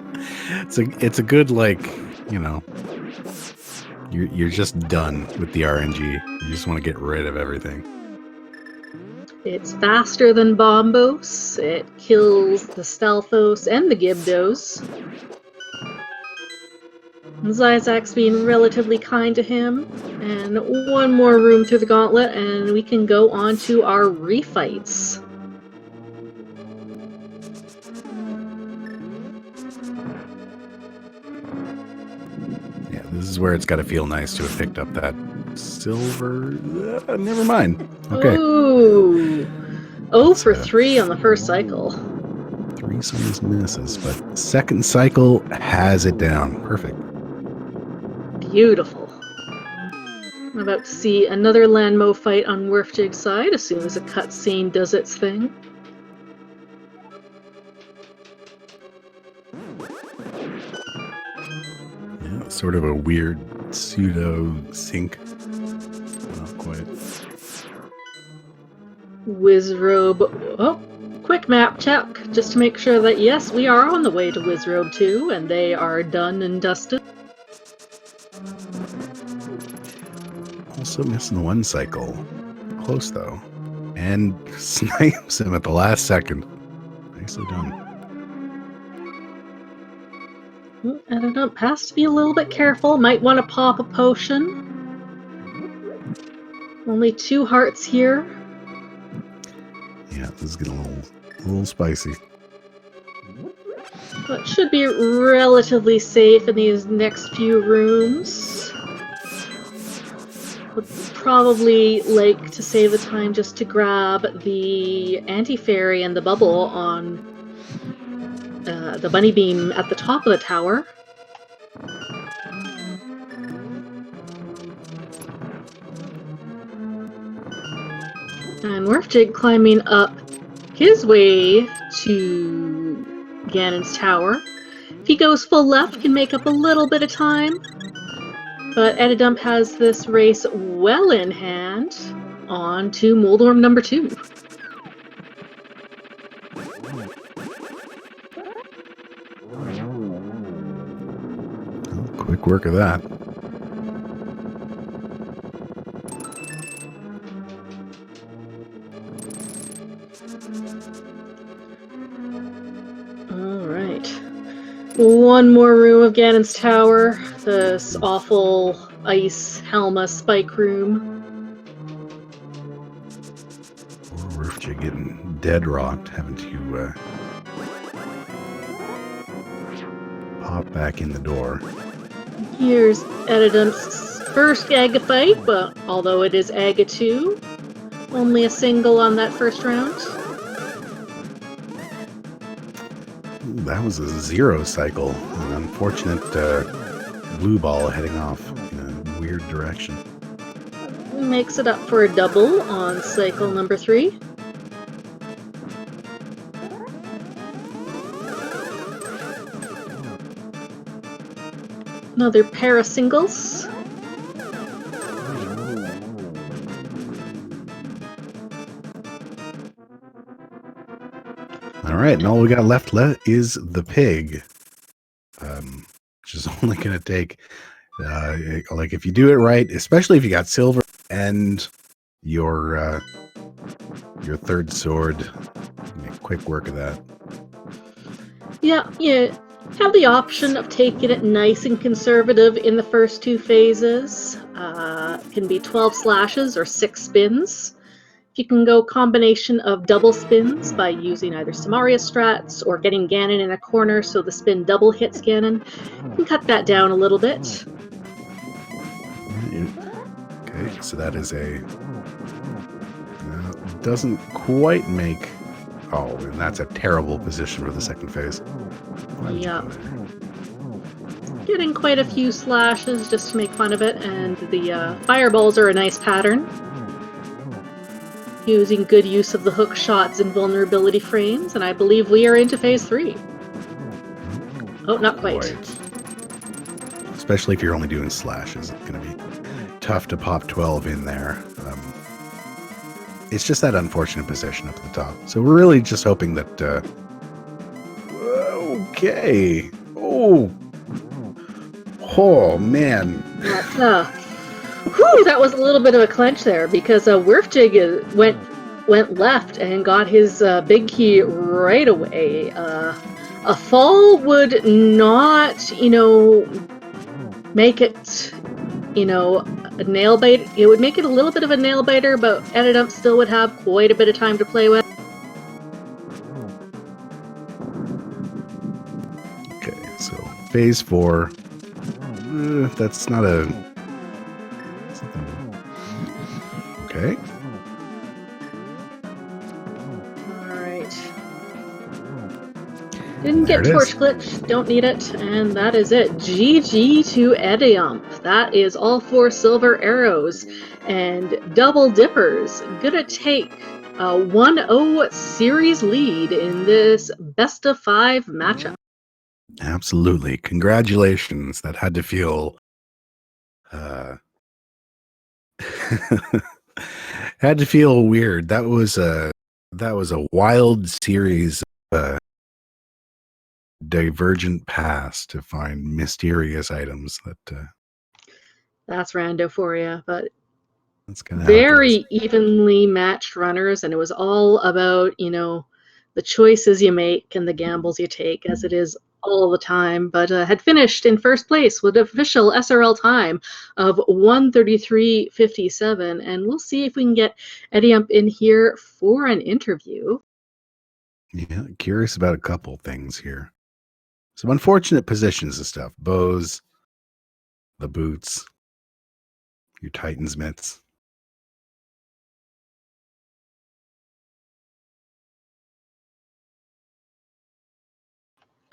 It's a good, like, you know, you're just done with the RNG. You just want to get rid of everything. It's faster than Bombos. It kills the Stalfos and the Gibdos. Zyzak's being relatively kind to him. And one more room through the gauntlet, and we can go on to our refights. Yeah, this is where it's got to feel nice to have picked up that silver. Never mind. Okay. Ooh. 0 for 3 on the first cycle. 3 swings misses, but second cycle has it down. Perfect. Beautiful. I'm about to see another Landmo fight on werfjig's side as soon as a cutscene does its thing. Yeah, sort of a weird pseudo sync. Not quite. Wizrobe. Oh, quick map check just to make sure that yes, we are on the way to Wizrobe 2 and they are done and dusted. Also missing the 1 cycle. Close though. And snipes him at the last second. Nicely done. eddaump has to be a little bit careful. Might want to pop a potion. Only 2 hearts here. Yeah, this is getting a little spicy. But should be relatively safe in these next few rooms. Would probably like to save the time just to grab the anti-fairy and the bubble on the bunny beam at the top of the tower. And werfjig climbing up his way to Ganon's tower. If he goes full left, can make up a little bit of time. But eddaump has this race well in hand. On to Moldorm number 2. Oh, quick work of that. Alright. One more room of Ganon's tower. This awful ice Helma spike room. Poor werfjig getting dead rocked, having to pop back in the door. Here's eddaump's first Aga fight, but although it is Aga 2, only a single on that first round. Ooh, that was a 0 cycle. An unfortunate blue ball heading off in a weird direction. Makes it up for a double on cycle number 3. Another pair of singles. All right, and all we got left is the pig, which is only going to take, like, if you do it right, especially if you got silver and your third sword, make quick work of that. Yeah, have the option of taking it nice and conservative in the first 2 phases. Can be 12 slashes or 6 spins. You can go combination of double spins by using either Samaria strats or getting Ganon in a corner so the spin double hits Ganon. You can cut that down a little bit. Okay, so that is a doesn't quite make... Oh, and that's a terrible position for the second phase. Yeah. Getting quite a few slashes just to make fun of it, and the fireballs are a nice pattern. Using good use of the hook shots and vulnerability frames, and I believe we are into phase 3. Oh, not quite. Especially if you're only doing slashes, it's going to be tough to pop 12 in there. It's just that unfortunate position up at the top. So we're really just hoping that... okay. Oh, man. That was a little bit of a clench there, because werfjig went left and got his big key right away. A fall would not, make it, a nail bite. It would make it a little bit of a nail biter, but eddaump still would have quite a bit of time to play with. Okay, so phase 4. That's not a... Okay. Alright. Didn't get torch glitch, don't need it, and that is it. GG to eddaump. That is all 4 silver arrows and double dippers. Gonna take a 1-0 series lead in this best of 5 matchup. Absolutely. Congratulations. That had to feel... had to feel weird. That was a wild series of divergent paths to find mysterious items. That's rando for you, but that's kind of very evenly matched runners, and it was all about the choices you make and the gambles you take, as it is all the time, but had finished in first place with an official SRL time of 1:33:57, and we'll see if we can get eddaump in here for an interview. Yeah, curious about a couple things here. Some unfortunate positions and stuff. Bows, the boots, your Titan's mitts.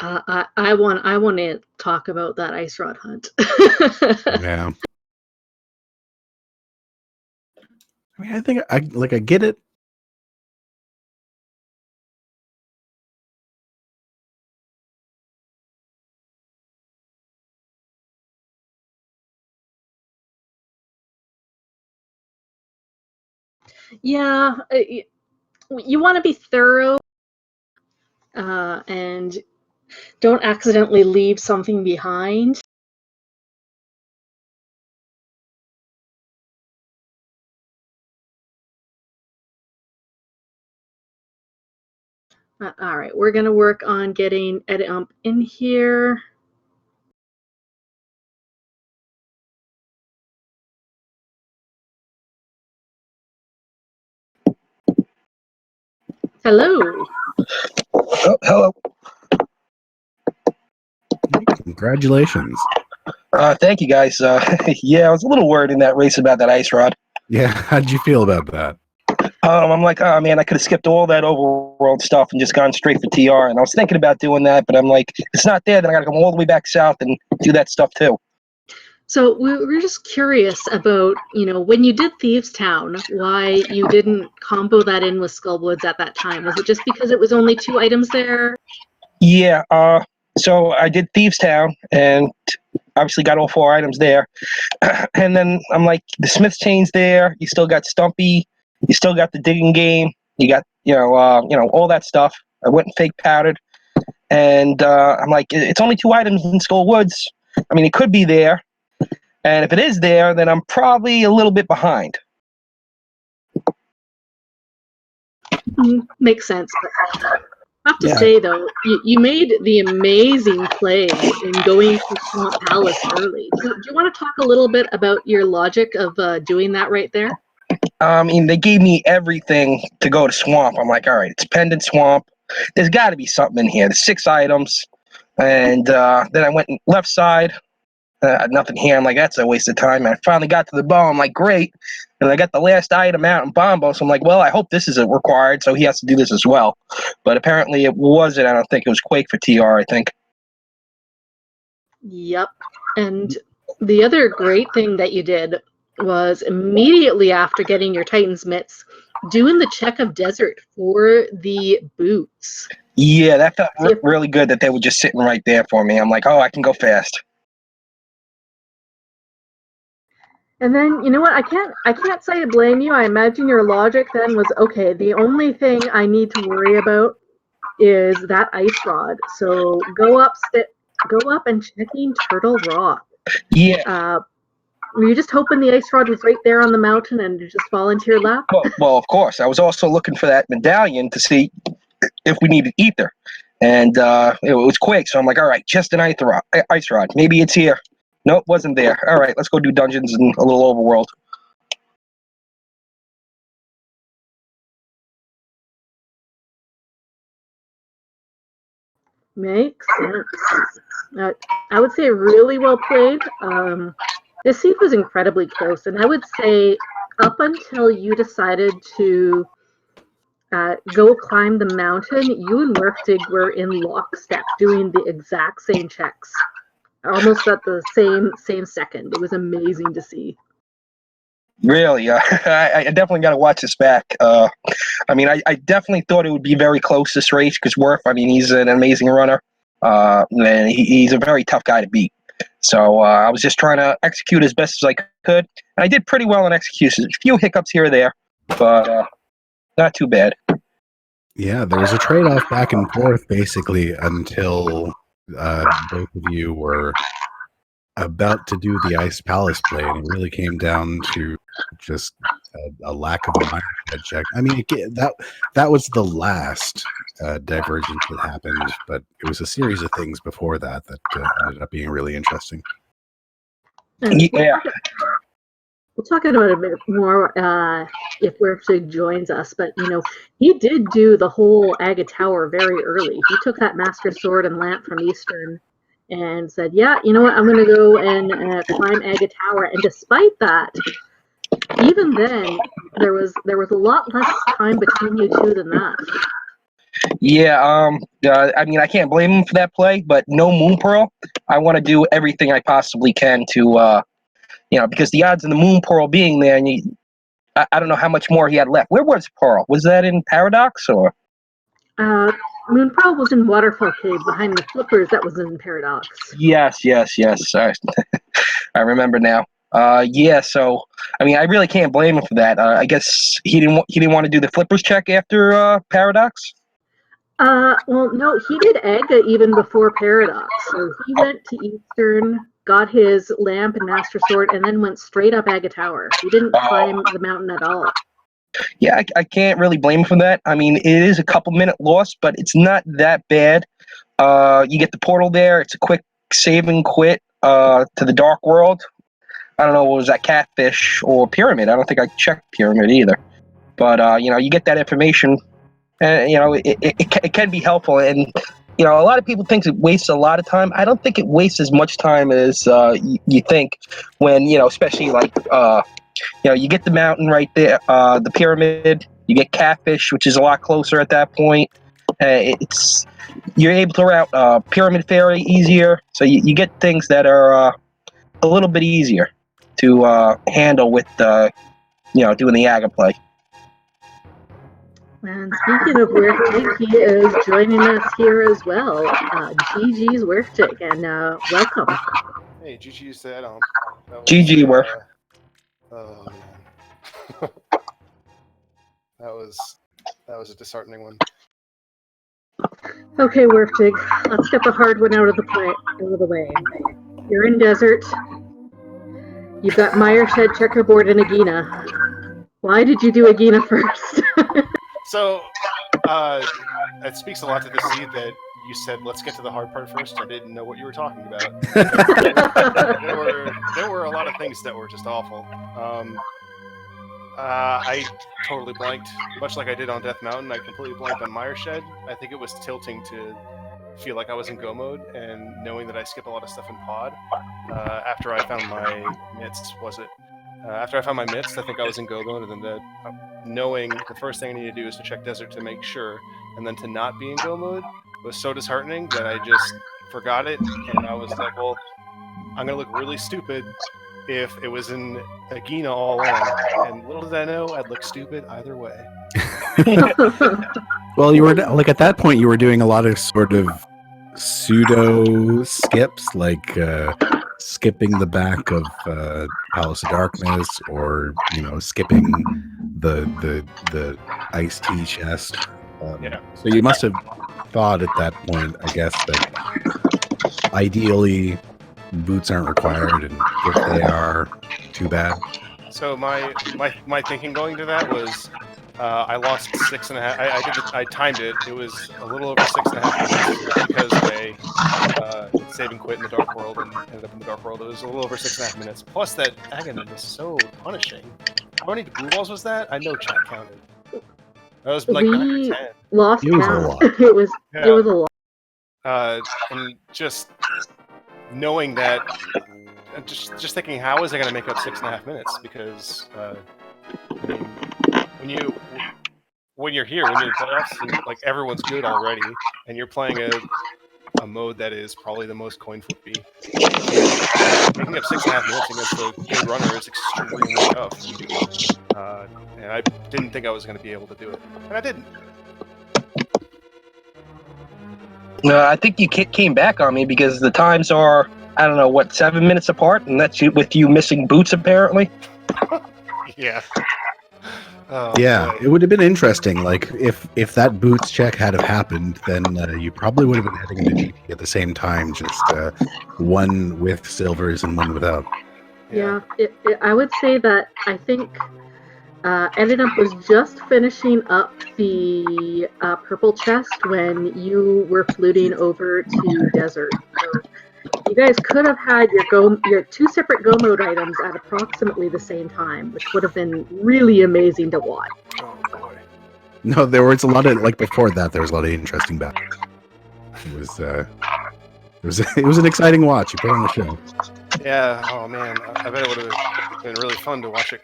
I want to talk about that ice rod hunt. Yeah. I mean, I think I get it. Yeah, you want to be thorough and don't accidentally leave something behind. All right, we're going to work on getting eddaump in here. Hello. Oh, hello. Congratulations. Thank you, guys. Yeah, I was a little worried in that race about that ice rod. Yeah, how'd you feel about that? I'm like, oh man, I could have skipped all that overworld stuff and just gone straight for TR. And I was thinking about doing that, but I'm like, if it's not there, then I got to come all the way back south and do that stuff too. So we're just curious about, when you did Thieves Town, why you didn't combo that in with Skullwoods at that time. Was it just because it was only 2 items there? Yeah, so I did Thieves Town and obviously got all 4 items there. And then I'm like, the Smith Chain's there. You still got Stumpy. You still got the digging game. You got, all that stuff. I went and fake powdered. And I'm like, it's only 2 items in Skull Woods. I mean, it could be there. And if it is there, then I'm probably a little bit behind. Makes sense. But I have to say, though, you made the amazing play in going to Swamp Palace early. Do you want to talk a little bit about your logic of doing that right there? I mean, they gave me everything to go to Swamp. I'm like, all right, it's Pendant Swamp. There's got to be something in here. There's 6 items. And then I went left side, nothing here. I'm like, that's a waste of time. And I finally got to the bow. I'm like, great. And I got the last item out in Bombo. So I'm like, well, I hope this isn't required. So he has to do this as well. But apparently it wasn't. I don't think it was Quake for TR, I think. Yep. And the other great thing that you did was immediately after getting your Titan's mitts, doing the check of desert for the boots. Yeah, that felt really good that they were just sitting right there for me. I'm like, oh, I can go fast. And then, you know what? I can't say to blame you. I imagine your logic then was, okay, the only thing I need to worry about is that ice rod. So go up and checking Turtle Rock. Yeah. Were you just hoping the ice rod was right there on the mountain and it just fall into your lap? Well, of course. I was also looking for that medallion to see if we needed ether. And it was Quake, so I'm like, all right, just an ice rod. Maybe it's here. Nope, wasn't there. All right, let's go do dungeons and a little overworld. Makes sense. I would say really well played. This seed was incredibly close, and I would say up until you decided to go climb the mountain, you and werfjig were in lockstep doing the exact same checks, almost at the same second. It was amazing to see. Really, I definitely got to watch this back. I mean, I definitely thought it would be very close this race because Werf, I mean, he's an amazing runner, and he's a very tough guy to beat. So I was just trying to execute as best as I could, and I did pretty well in execution. A few hiccups here or there, but not too bad. Yeah, there was a trade-off back and forth basically until both of you were about to do the Ice Palace play, and it really came down to just a lack of a mindset check. I mean, that was the last divergence that happened, but it was a series of things before that ended up being really interesting. Yeah. We'll talk about it a bit more if werfjig joins us, but you know, he did do the whole Aga Tower very early. He took that Master Sword and Lamp from Eastern and said, yeah, you know what, I'm going to go and climb Aga Tower. And despite that, even then, there was a lot less time between you two than that. Yeah, I mean, I can't blame him for that play, but no Moon Pearl. I want to do everything I possibly can to, because the odds of the Moon Pearl being there, and I don't know how much more he had left. Where was Pearl? Was that in Paradox or? Moon Pearl was in Waterfall Cave behind the flippers. That was in Paradox. Yes. I remember now. Yeah. So, I mean, I really can't blame him for that. I guess he didn't want to do the flippers check after Paradox. Well, no, he did Aga even before Paradox. So he went to Eastern, got his lamp and Master Sword, and then went straight up Aga Tower. He didn't climb the mountain at all. Yeah, I can't really blame him for that. I mean, it is a couple-minute loss, but it's not that bad. You get the portal there. It's a quick save and quit to the Dark World. I don't know, what was that, Catfish or Pyramid? I don't think I checked Pyramid either. But, you get that information, and, it can be helpful. And, a lot of people think it wastes a lot of time. I don't think it wastes as much time as you think when, especially like... you get the mountain right there, the pyramid. You get Catfish, which is a lot closer at that point. You're able to route Pyramid Fairy easier, so you get things that are a little bit easier to handle with doing the Aga play. And speaking of werfjig, he is joining us here as well. GG's werfjig, and welcome. Hey, GG's to eddaump. GG Werf. Oh man, that was a disheartening one. Okay, werfjig, let's get the hard one out of the way. You're in desert. You've got Myershed, Checkerboard, and Agina. Why did you do Agina first? So, it speaks a lot to the seed that you said, let's get to the hard part first. I didn't know what you were talking about. there were a lot of things that were just awful. I totally blanked, much like I did on Death Mountain. I completely blanked on Myershed. I think it was tilting to feel like I was in go mode, and knowing that I skip a lot of stuff in pod. After I found my mitts, after I found my mitts, I think I was in go mode, and then knowing the first thing I need to do is to check desert to make sure, and then to not be in go mode was so disheartening that I just forgot it, and I was like, well, I'm gonna look really stupid if it was in Agina all along, and little did I know I'd look stupid either way. Well, you were like at that point, you were doing a lot of sort of pseudo skips, like skipping the back of Palace of Darkness, or skipping the iced tea chest. So you must have thought at that point, I guess, that ideally boots aren't required, and if they are, too bad. So my thinking going to that was, I lost 6.5. I timed it. It was a little over 6.5 minutes because I save and quit in the Dark World and ended up in the Dark World. It was a little over 6.5 minutes. Plus that Aghanim was so punishing. How many blue balls was that? I know chat counted. That was like 9 or 10. Lost It was count. a lot. It was a lot. And just knowing that, just thinking, how is I going to make up 6.5 minutes? Because I mean, when you're here, when you're in playoffs, and, like, everyone's good already, and you're playing a mode that is probably the most coin flippy. Making up 6.5 minutes against the good runner is extremely tough. And I didn't think I was going to be able to do it, and I didn't. No, I think you came back on me because the times are, I don't know, 7 minutes apart, and that's with you missing boots apparently. Yeah. Yeah, it would have been interesting. Like if that boots check had have happened, then you probably would have been heading into GT at the same time, just one with silvers and one without. Yeah, I would say that I think Eddaump was just finishing up the purple chest when you were fluting over to desert. So you guys could have had your 2 separate go mode items at approximately the same time, which would have been really amazing to watch. Oh boy. No, there was a lot of, like, before that, there was a lot of interesting battles. It was an exciting watch. You put on the show. Yeah. Oh man, I bet it would have been really fun to watch it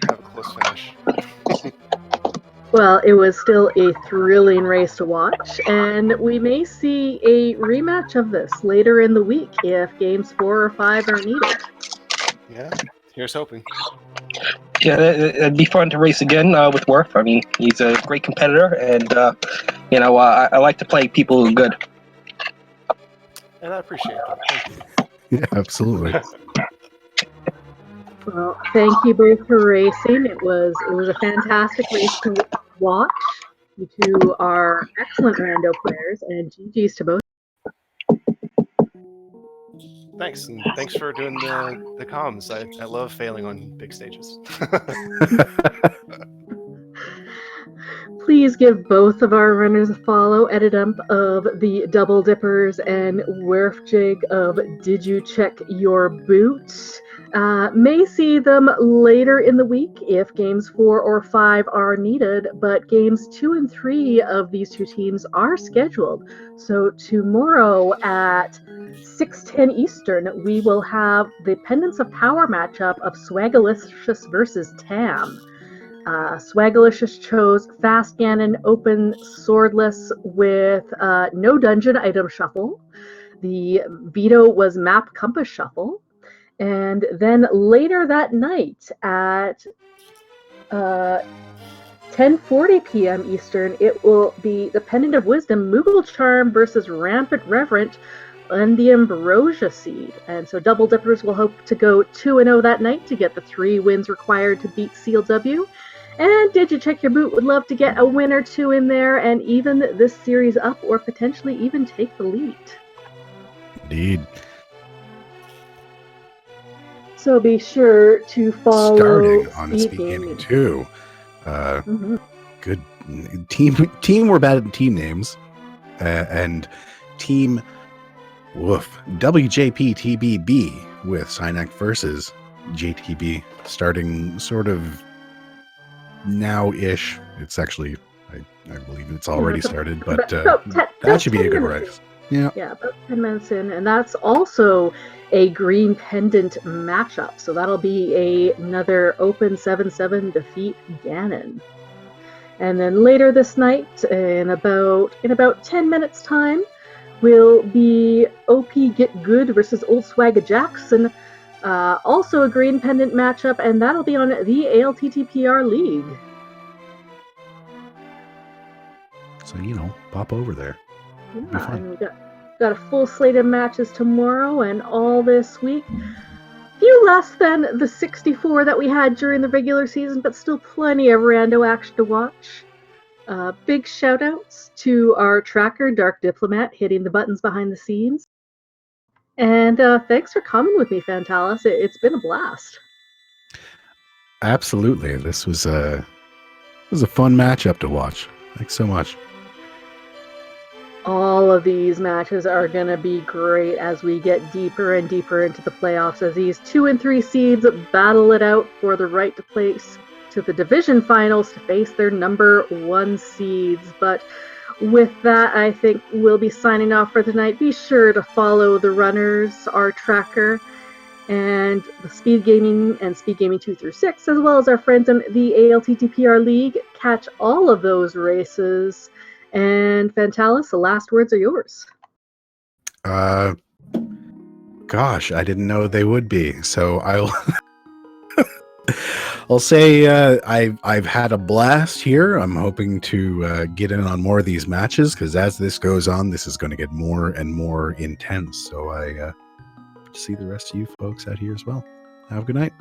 have a close finish. Well, it was still a thrilling race to watch, and we may see a rematch of this later in the week if games 4 or 5 are needed. Yeah, here's hoping. Yeah, it'd be fun to race again with Werf. I mean, he's a great competitor, and I like to play people who are good. And I appreciate that. Thank you. Yeah, absolutely. Well, thank you both for racing. It was a fantastic race to watch. You two are excellent rando players, and GG's to both. Thanks, and thanks for doing the comms. I love failing on big stages. Please give both of our runners a follow. Eddaump of the Double Dippers and werfjig of Did You Check Your Boots. May see them later in the week if games 4 or 5 are needed, but games 2 and 3 of these 2 teams are scheduled. So tomorrow at 6:10 Eastern, we will have the Pendants of Power matchup of Swagalicious versus Tam. Swagalicious chose Fast Ganon Open Swordless with no dungeon item shuffle. The veto was Map Compass Shuffle. And then later that night at 10:40 p.m. Eastern, it will be the Pendant of Wisdom Moogle Charm versus Rampant Reverent and the Ambrosia Seed. And so Double Dippers will hope to go 2-0 that night to get the 3 wins required to beat Seal W. And Did You Check Your Boot would love to get a win or 2 in there and even this series up, or potentially even take the lead. Indeed. So be sure to follow Starting on SpeedGaming too. Good team. We're bad at team names, and team WJPTBB with Synac versus JTB starting sort of now-ish. It's actually, I believe it's already started, but that should be a good race. Yeah. Yeah, about 10 minutes in. And that's also a green pendant matchup. So that'll be another open 7-7 defeat Ganon. And then later this night, in about 10 minutes time, will be OP Get Good versus Old Swagga Jackson. Also a green pendant matchup, and that'll be on the ALTTPR League. So, pop over there. Yeah, and we got a full slate of matches tomorrow and all this week. Few less than the 64 that we had during the regular season, but still plenty of rando action to watch. Big shout outs to our tracker, Dark Diplomat, hitting the buttons behind the scenes. And thanks for coming with me, Fantalis. It's been a blast. Absolutely. This was a fun matchup to watch. Thanks so much. All of these matches are going to be great as we get deeper and deeper into the playoffs, as these 2 and 3 seeds battle it out for the right to place to the division finals to face their number 1 seeds. But with that, I think we'll be signing off for tonight. Be sure to follow the runners, our tracker, and the SpeedGaming and SpeedGaming 2 through 6, as well as our friends in the ALTTPR League. Catch all of those races. And Fantalis, the last words are yours. Gosh, I didn't know they would be. So I'll say I've had a blast here. I'm hoping to get in on more of these matches, because as this goes on, this is going to get more and more intense. So I see the rest of you folks out here as well. Have a good night.